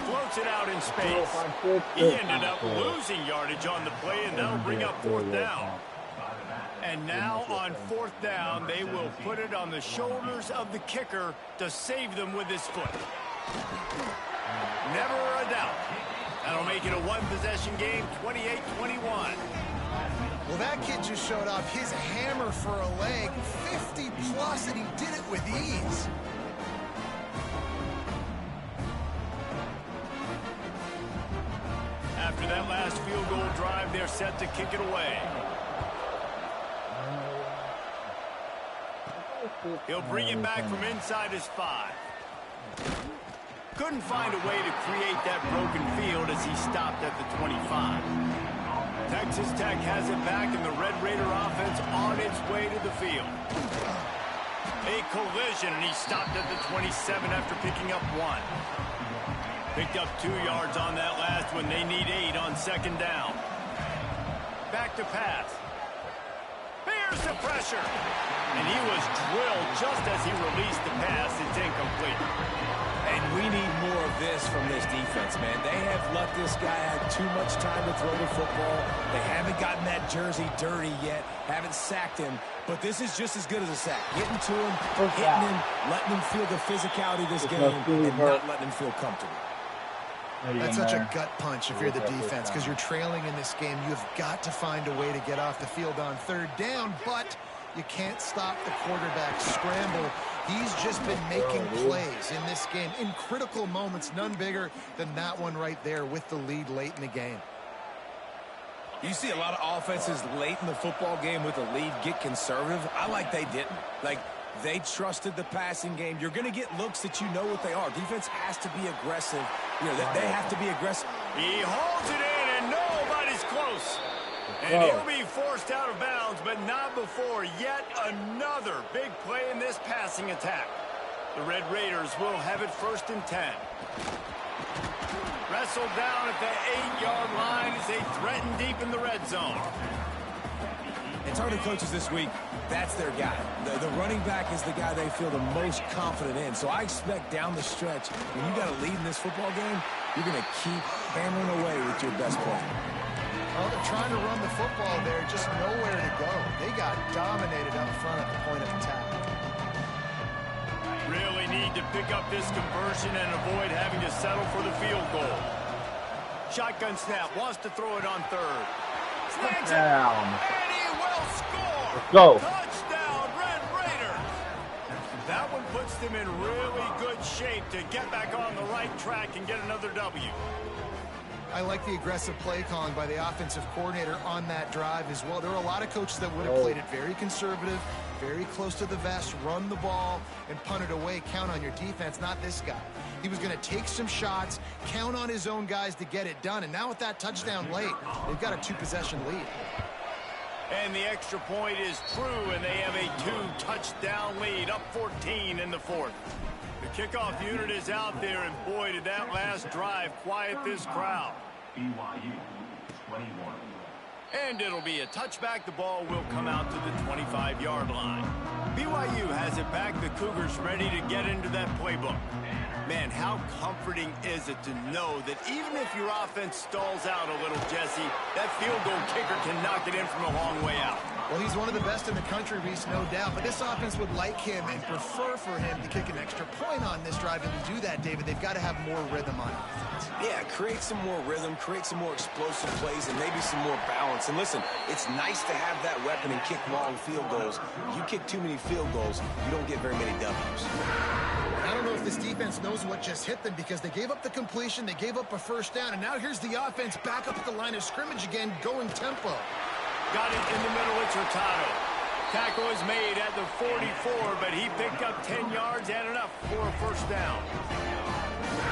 Floats it out in space. He ended up losing yardage on the play, and that'll bring up fourth down. And now on fourth down, they will put it on the shoulders of the kicker to save them with his foot. Never a doubt. That'll make it a one-possession game, 28-21. Well, that kid just showed off his hammer for a leg, 50-plus, and he did it with ease. After that last field goal drive, they're set to kick it away. He'll bring it back from inside his 5. Couldn't find a way to create that broken field as he stopped at the 25. Texas Tech has it back, and the Red Raider offense on its way to the field. A collision, and he stopped at the 27 after picking up 1. Picked up 2 yards on that last one. They need 8 on second down. Back to pass. Bears the pressure. And he was drilled just as he released the pass. It's incomplete. And we need more of this from this defense, man. They have let this guy have too much time to throw the football. They haven't gotten that jersey dirty yet, haven't sacked him, but this is just as good as a sack. Getting to him, hitting him, letting him feel the physicality of this game, and not letting him feel comfortable. That's such a gut punch if you're the defense, because you're trailing in this game. You've got to find a way to get off the field on third down, but you can't stop the quarterback scramble. He's just been making plays in this game in critical moments, none bigger than that one right there with the lead late in the game. You see a lot of offenses late in the football game with a lead get conservative. I like they didn't. Like, they trusted the passing game. You're going to get looks that you know what they are. Defense has to be aggressive. You know, they have to be aggressive. He holds it in, and nobody's close. And he'll be forced out of bounds, but not before yet another big play in this passing attack. The Red Raiders will have it 1st and 10. Wrestled down at the 8-yard line as they threaten deep in the red zone. And target coaches this week, that's their guy. The running back is the guy they feel the most confident in. So I expect down the stretch, when you got a lead in this football game, you're going to keep hammering away with your best player. Well, they're trying to run the football there, just nowhere to go. They got dominated up front at the point of attack. Really need to pick up this conversion and avoid having to settle for the field goal. Shotgun snap, wants to throw it on third. Snags it, and he will score! Let's go. Touchdown, Red Raiders! That one puts them in really good shape to get back on the right track and get another W. I like the aggressive play calling by the offensive coordinator on that drive as well. There are a lot of coaches that would have played it very conservative, very close to the vest, run the ball, and punt it away. Count on your defense, not this guy. He was going to take some shots, count on his own guys to get it done. And now with that touchdown late, they've got a 2-possession lead. And the extra point is true, and they have a 2-touchdown lead, up 14 in the fourth. The kickoff unit is out there, and boy, did that last drive quiet this crowd. BYU 21. And it'll be a touchback. The ball will come out to the 25-yard line. BYU has it back. The Cougars ready to get into that playbook. Man, how comforting is it to know that even if your offense stalls out a little, Jesse, that field goal kicker can knock it in from a long way out. Well, he's one of the best in the country, Reese, no doubt. But this offense would like him and prefer for him to kick an extra point on this drive. And to do that, David, they've got to have more rhythm on offense. Yeah, create some more rhythm, create some more explosive plays, and maybe some more balance. And listen, it's nice to have that weapon and kick long field goals. You kick too many field goals, you don't get very many W's. I don't know if this defense knows what just hit them because they gave up the completion, they gave up a first down, and now here's the offense back up at the line of scrimmage again, going tempo. Got it in the middle, it's Hurtado. Tackle is made at the 44, but he picked up 10 yards and enough for a first down.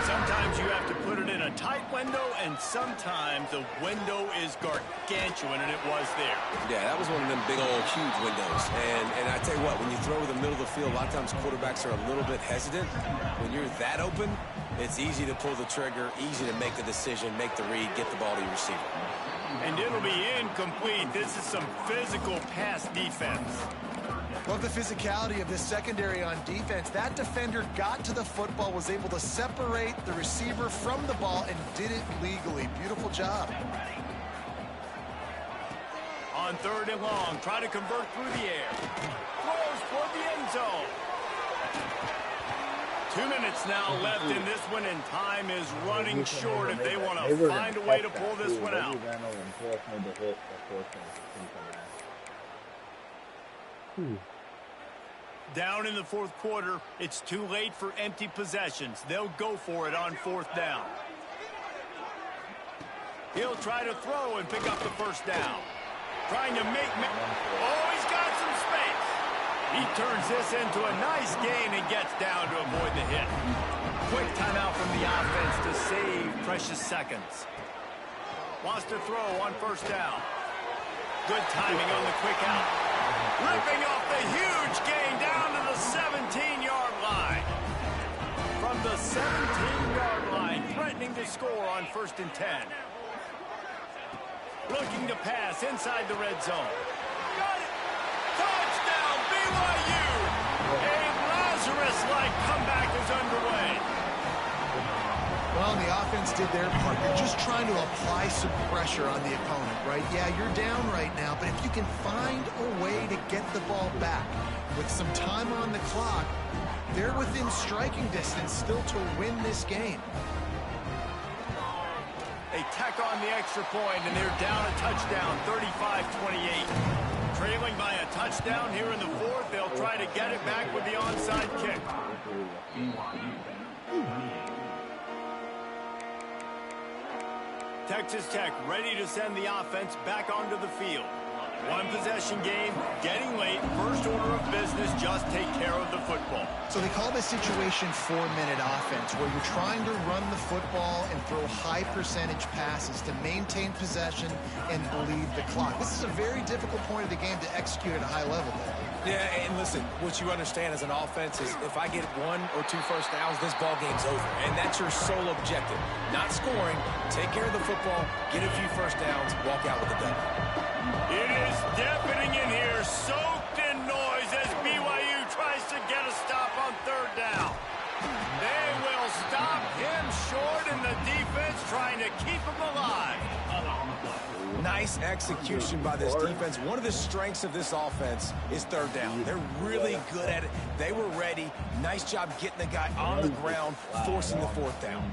Sometimes you have to put it in a tight window, and sometimes the window is gargantuan, and it was there. Yeah, that was one of them big old huge windows. And I tell you what, when you throw to the middle of the field, a lot of times quarterbacks are a little bit hesitant. When you're that open, it's easy to pull the trigger, easy to make the decision, make the read, get the ball to your receiver. And it'll be incomplete. This is some physical pass defense. Love the physicality of this secondary on defense. That defender got to the football, was able to separate the receiver from the ball, and did it legally. Beautiful job. On 3rd and long, try to convert through the air. Throws toward the end zone. 2 minutes now left in this one, and time is running short if they want to find a way to pull this one out. Down in the 4th quarter, it's too late for empty possessions. They'll go for it on 4th down. He'll try to throw and pick up the first down. Trying to make... Oh, he's got some space. He turns this into a nice gain and gets down to avoid the hit. Quick timeout from the offense to save precious seconds. Wants to throw on 1st down. Good timing on the quick out. Ripping off the huge gain down to the 17-yard line. From the 17-yard line, threatening to score on 1st and 10. Looking to pass inside the red zone. Got it! Touchdown, BYU! A Lazarus-like comeback is underway. Well, the offense did their part. They're just trying to apply some pressure on the opponent, right? Yeah, you're down right now, but if you can find a way to get the ball back with some time on the clock, they're within striking distance still to win this game. They tack on the extra point, and they're down a touchdown, 35-28. Trailing by a touchdown here in the 4th. They'll try to get it back with the onside kick. Texas Tech ready to send the offense back onto the field. 1-possession game, getting late. First order of business, just take care of the football. So they call this situation 4-minute offense, where you're trying to run the football and throw high percentage passes to maintain possession and bleed the clock. This is a very difficult point of the game to execute at a high level. Yeah, and listen, what you understand as an offense is if I get 1 or 2 first downs, this ball game's over. And that's your sole objective. Not scoring, take care of the football, get a few first downs, walk out with a W. It is deafening in here, soaked in noise as BYU tries to get a stop on 3rd down. They will stop him short, and the defense trying to keep him alive. Nice execution by this defense. One of the strengths of this offense is 3rd down. They're really good at it. They were ready. Nice job getting the guy on the ground, forcing the 4th down.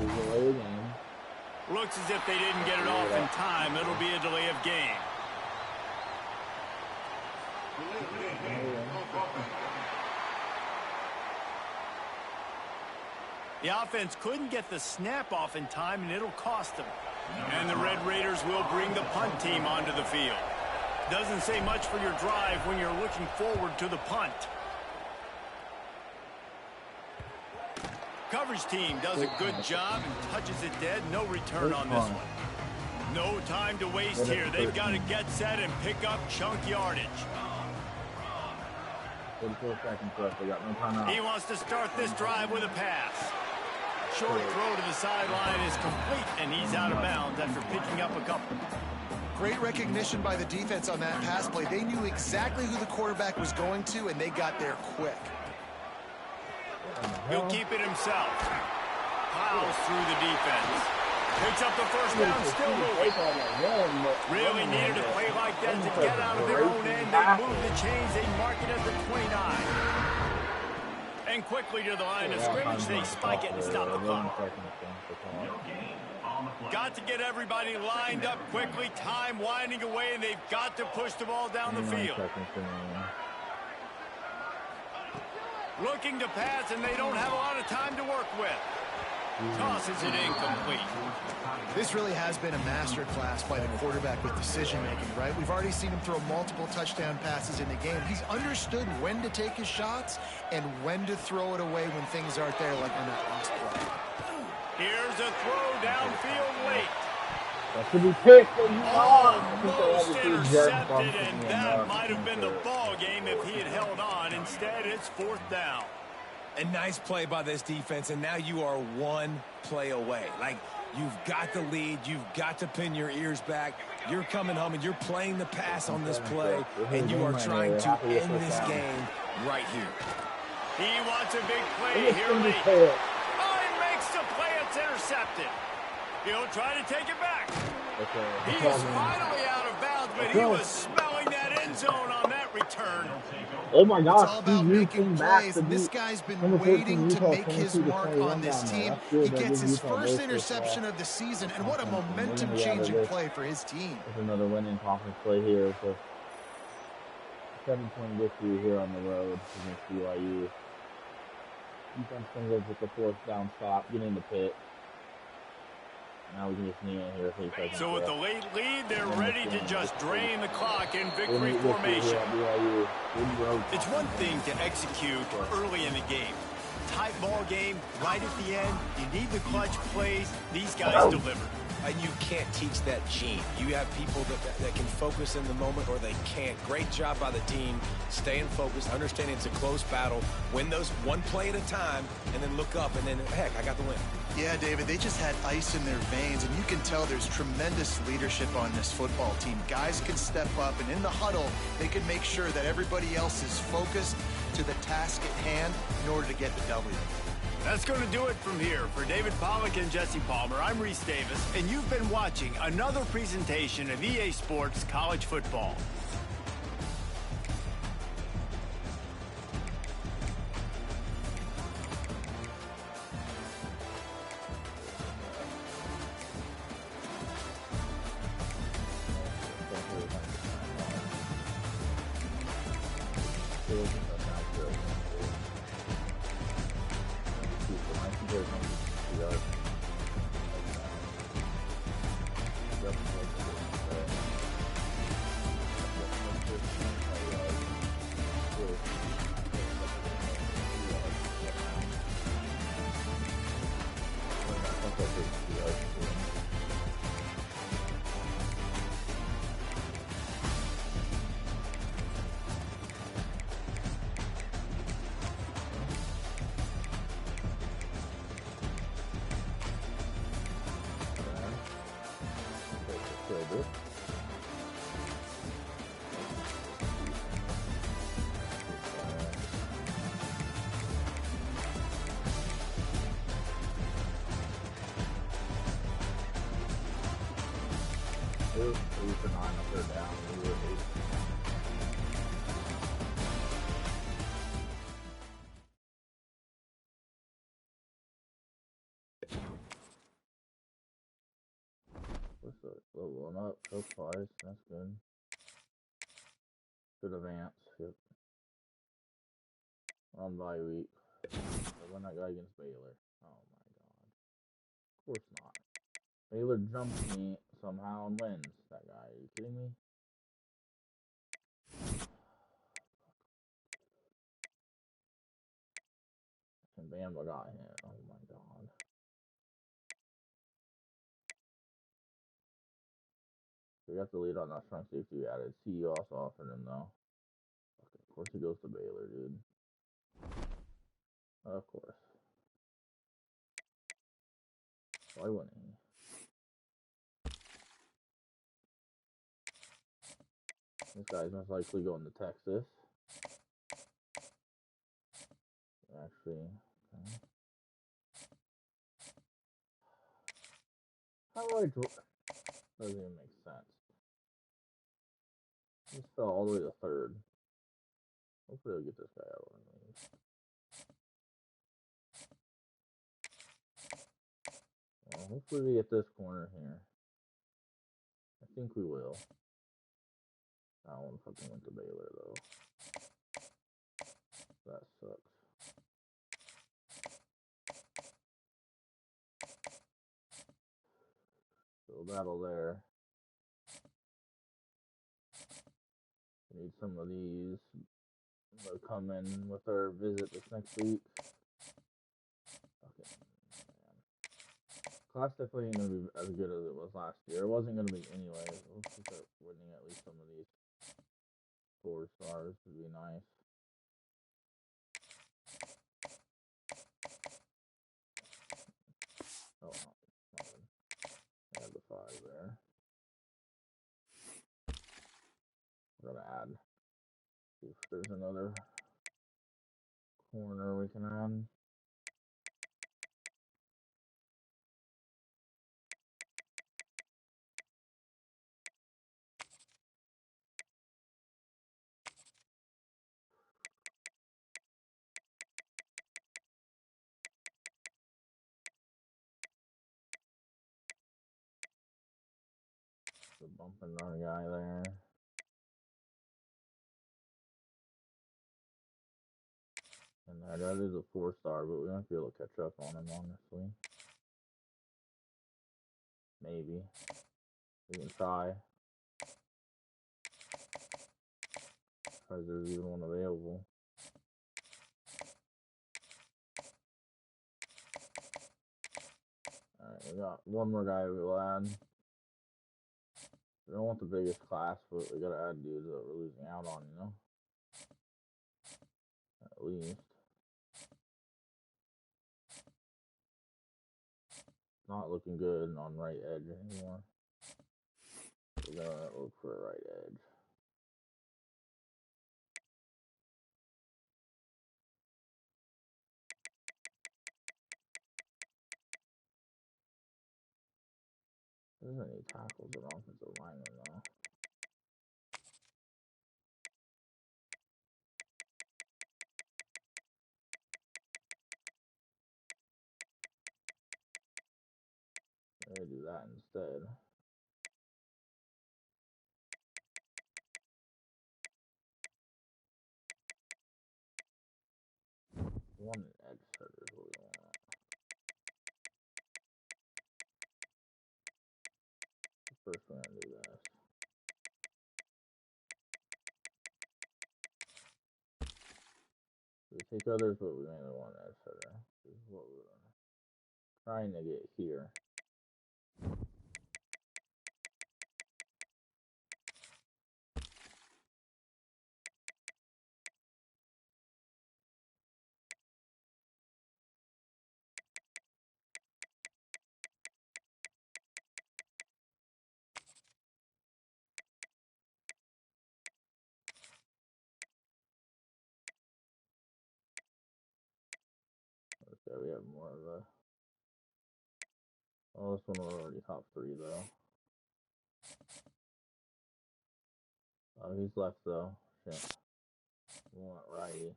delay of game. Looks as if they didn't get it off in time. It'll be a delay of game. The offense couldn't get the snap off in time, and it'll cost them. And the Red Raiders will bring the punt team onto the field. Doesn't say much for your drive when you're looking forward to the punt. Coverage team does a good job and touches it dead. No return on this one. No time to waste here. They've got to get set and pick up chunk yardage. 44 seconds left. They got no timeout. He wants to start this drive with a pass. Short throw to the sideline is complete, and he's out of bounds after picking up a couple. Great recognition by the defense on that pass play. They knew exactly who the quarterback was going to, and they got there quick. He'll keep it himself. Piles through the defense. Picks up the first down, still moving. Really needed a play like that to get out of their own end. They move the chains. They mark it at the 29. And quickly to the line of scrimmage, they spike it and stop the clock. Got to get everybody lined up quickly. Time winding away, and they've got to push the ball down the field. Looking to pass, and they don't have a lot of time to work with. Tosses it incomplete. This really has been a masterclass by the quarterback with decision-making, right? We've already seen him throw multiple touchdown passes in the game. He's understood when to take his shots and when to throw it away when things aren't there, like on that last play. Here's a throw downfield late. That should be picked. Almost intercepted, and that might have been the ball game if he had held on. Instead, it's fourth down. A nice play by this defense, and now you are one play away. Like, you've got the lead. You've got to pin your ears back. You're coming home, and you're playing the pass on this play, and you are trying to end this game right here. He wants a big play here late. Oh, he makes the play. It's intercepted. He'll try to take it back. He is finally out of bounds, but he was smelling that end zone on that return. Oh my gosh, it's all about making plays, and this guy's been waiting to make his mark on this team. He gets his first interception of the season, and what a momentum-changing play for his team. There's another winning conference play here. So 7-point victory here on the road against BYU. Defense comes up with the fourth down stop, get in the pit. Now we can just knee in here if he takes. So with the late lead, they're ready to just drain the clock in victory formation. It's one thing to execute early in the game. Tight ball game, right at the end. You need the clutch plays. These guys deliver. And you can't teach that gene. You have people that can focus in the moment, or they can't. Great job by the team, staying focused, understanding it's a close battle, win those one play at a time, and then look up, and then, heck, I got the win. Yeah, David, they just had ice in their veins, and you can tell there's tremendous leadership on this football team. Guys can step up, and in the huddle, they can make sure that everybody else is focused to the task at hand in order to get the W. That's going to do it from here. For David Pollack and Jesse Palmer, I'm Reese Davis, and you've been watching another presentation of EA Sports College Football. What's the leveling up? Coach twice. That's good. Should advance. Yep. On bye week. I won that guy against Baylor. Oh my god. Of course not. Baylor jumps me somehow and wins. That guy. Are you kidding me? And Bama got hit. Oh my god. We got the lead on that strong safety we added. CU also offered him though. Okay, of course he goes to Baylor, dude. Of course. Why wouldn't he? This guy's most likely going to Texas. Actually, okay. How do I draw? Doesn't even make sense. He just fell all the way to third. Hopefully, I'll get this guy out of the league. Well, hopefully, we get this corner here. I think we will. I don't fucking went to Baylor though. That sucks. So battle there. We need some of these to come in with our visit this next week. Okay, man. Class definitely ain't gonna be as good as it was last year. It wasn't gonna be anyway. We'll start winning at least some of these 4 stars would be nice. Oh, nothing. I have the 5 there. We're gonna add. See if there's another corner we can add. So bumping our guy there. And that is a 4-star, but we might be able to catch up on him, honestly. Maybe. We can try. Because there's even one available. Alright, we got one more guy we'll add. We don't want the biggest class, but we gotta add dudes that we're losing out on, you know? At least. Not looking good on right edge anymore. We're gonna look for a right edge. There's any tackles or offensive linemen though. I'm gonna do that instead. We want an edge setter is what we want. First we're gonna do this. We take others, but we mainly want an edge setter. This is what we're trying to get here. Okay, we have more of a. Oh, this one we're already top 3 though. Oh, he's left though. Shit. We want righty.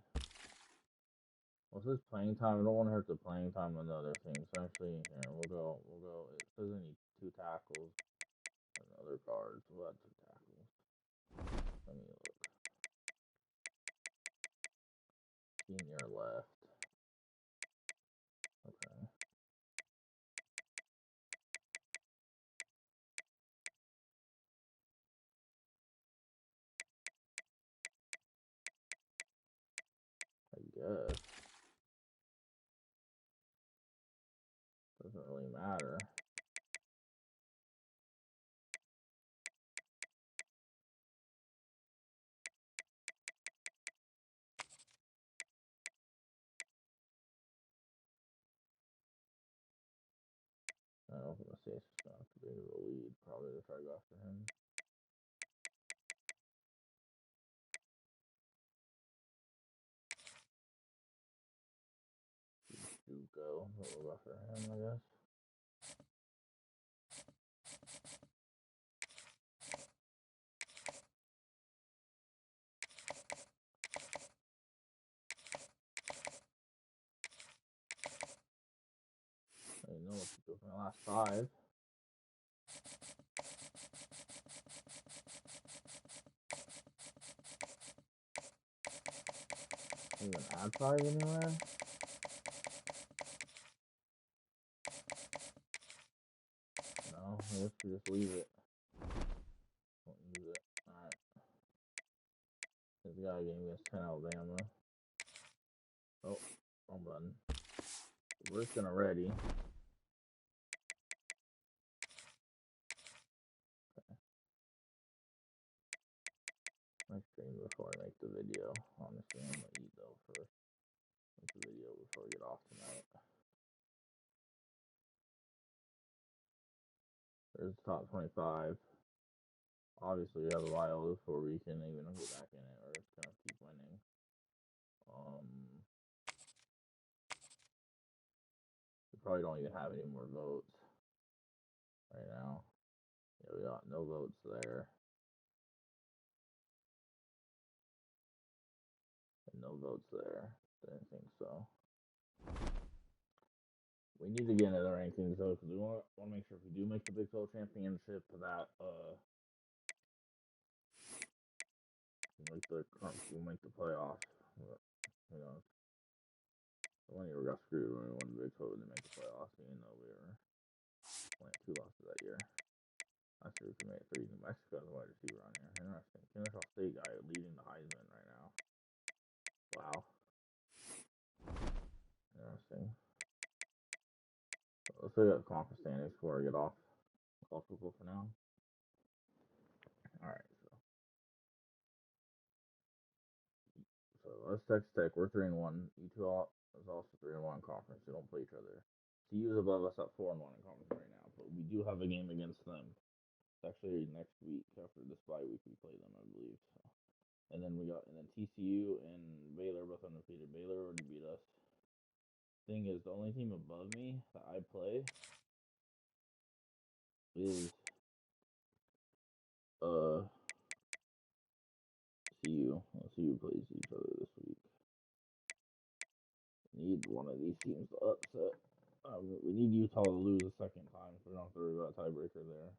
What's his playing time? I don't want to hurt the playing time on the other things. Actually, here we'll go. It says I need 2 tackles. other cards. We'll add 2 tackles. Let me look. Senior left. Okay. I guess. Doesn't really matter. I don't know if I'm gonna say it's just not too big of a lead. Probably to try to go after him. Go. We'll go after him, I guess. I didn't know what to do for my last 5. Even add 5 anywhere? No, I guess we just leave it. Don't use it. Alright. This guy game against 10 Alabama. Oh, wrong button. We're just gonna ready. My stream before I make the video. Honestly, I'm gonna eat though first. Make the video before I get off tonight. There's the top 25. Obviously, we have a while before we can even get back in it, or it's gonna keep winning. We probably don't even have any more votes right now. Yeah, we got no votes there. And no votes there. Didn't think so. We need to get into the rankings though, because we want to make sure if we do make the Big 12 championship, that we'll make the playoffs. But, you know, the 1 year we got screwed when we won the Big 12 and didn't make the playoffs, even though we were only at 2 losses that year. Last year we could make 3. New Mexico has a wide receiver on here. Interesting. Kennesaw State guy leading the Heisman right now. Wow. Interesting. Let's look at the conference standings before I get off football for now. Alright, so let's Texas Tech. We're 3-1. U2 is also 3-1 in conference. They don't play each other. CU's above us at 4-1 in conference right now, but we do have a game against them. It's actually next week. After this bye week, we play them, I believe. So. And then TCU and Baylor both undefeated. Baylor already beat us. Thing is, the only team above me that I play is CU. CU plays each other this week. We need one of these teams to upset. We need Utah to lose a second time, so we don't have to worry about a tiebreaker there.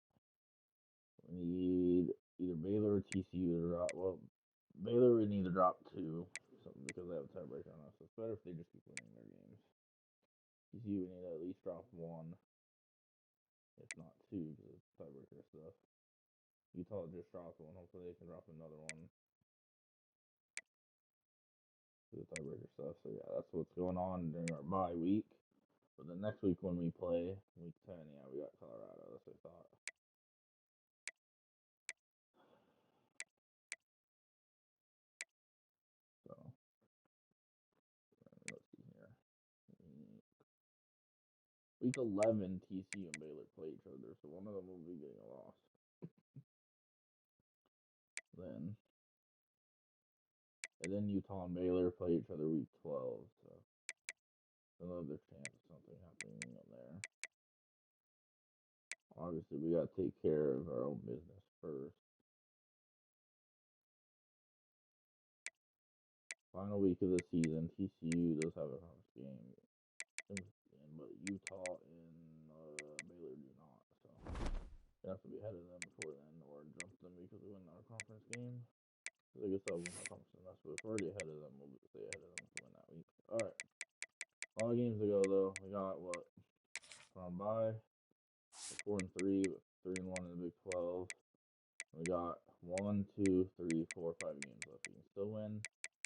We need either Baylor or TCU to drop. Well, Baylor would need to drop 2 because they have a tiebreaker on us. So it's better if they just keep winning their games. TCU would need to at least drop 1, if not 2, because it's tiebreaker stuff. Utah just dropped 1. Hopefully they can drop another one. The tiebreaker stuff. So yeah, that's what's going on during our bye week. But the next week when we play, week 10, yeah, we got Colorado. That's what I thought. So let's see here. Week 11, TCU and Baylor play each other, so one of them will be getting a loss. then Utah and Baylor play each other week 12, so another chance of something happening on there. Obviously, we got to take care of our own business first. Final week of the season, TCU does have a conference game, but Utah and Baylor do not. So We have to be ahead of them before then, or jump them because we win our conference game. I guess I'll win our conference mess, but if we're already ahead of them, we'll stay ahead of them if we win that week. All right. A lot of games to go though. We got what? On bye. 4-3, 3-1 in the Big 12. We got 1, 2, 3, 4, 5 games left. We can still win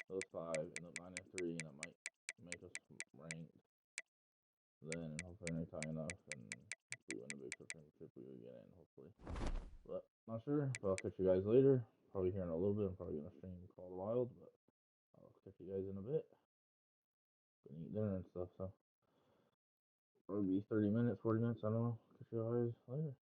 those 5, end up 9-3, and it might make us ranked. Then hopefully rank high enough, and if we win the Big 12 championship, we would get in. Hopefully, but not sure. But I'll catch you guys later. Probably here in a little bit. I'm probably gonna stream Call the Wild, but I'll catch you guys in a bit. Gonna eat dinner and stuff, so probably be 30 minutes, 40 minutes. I don't know. Catch you guys later.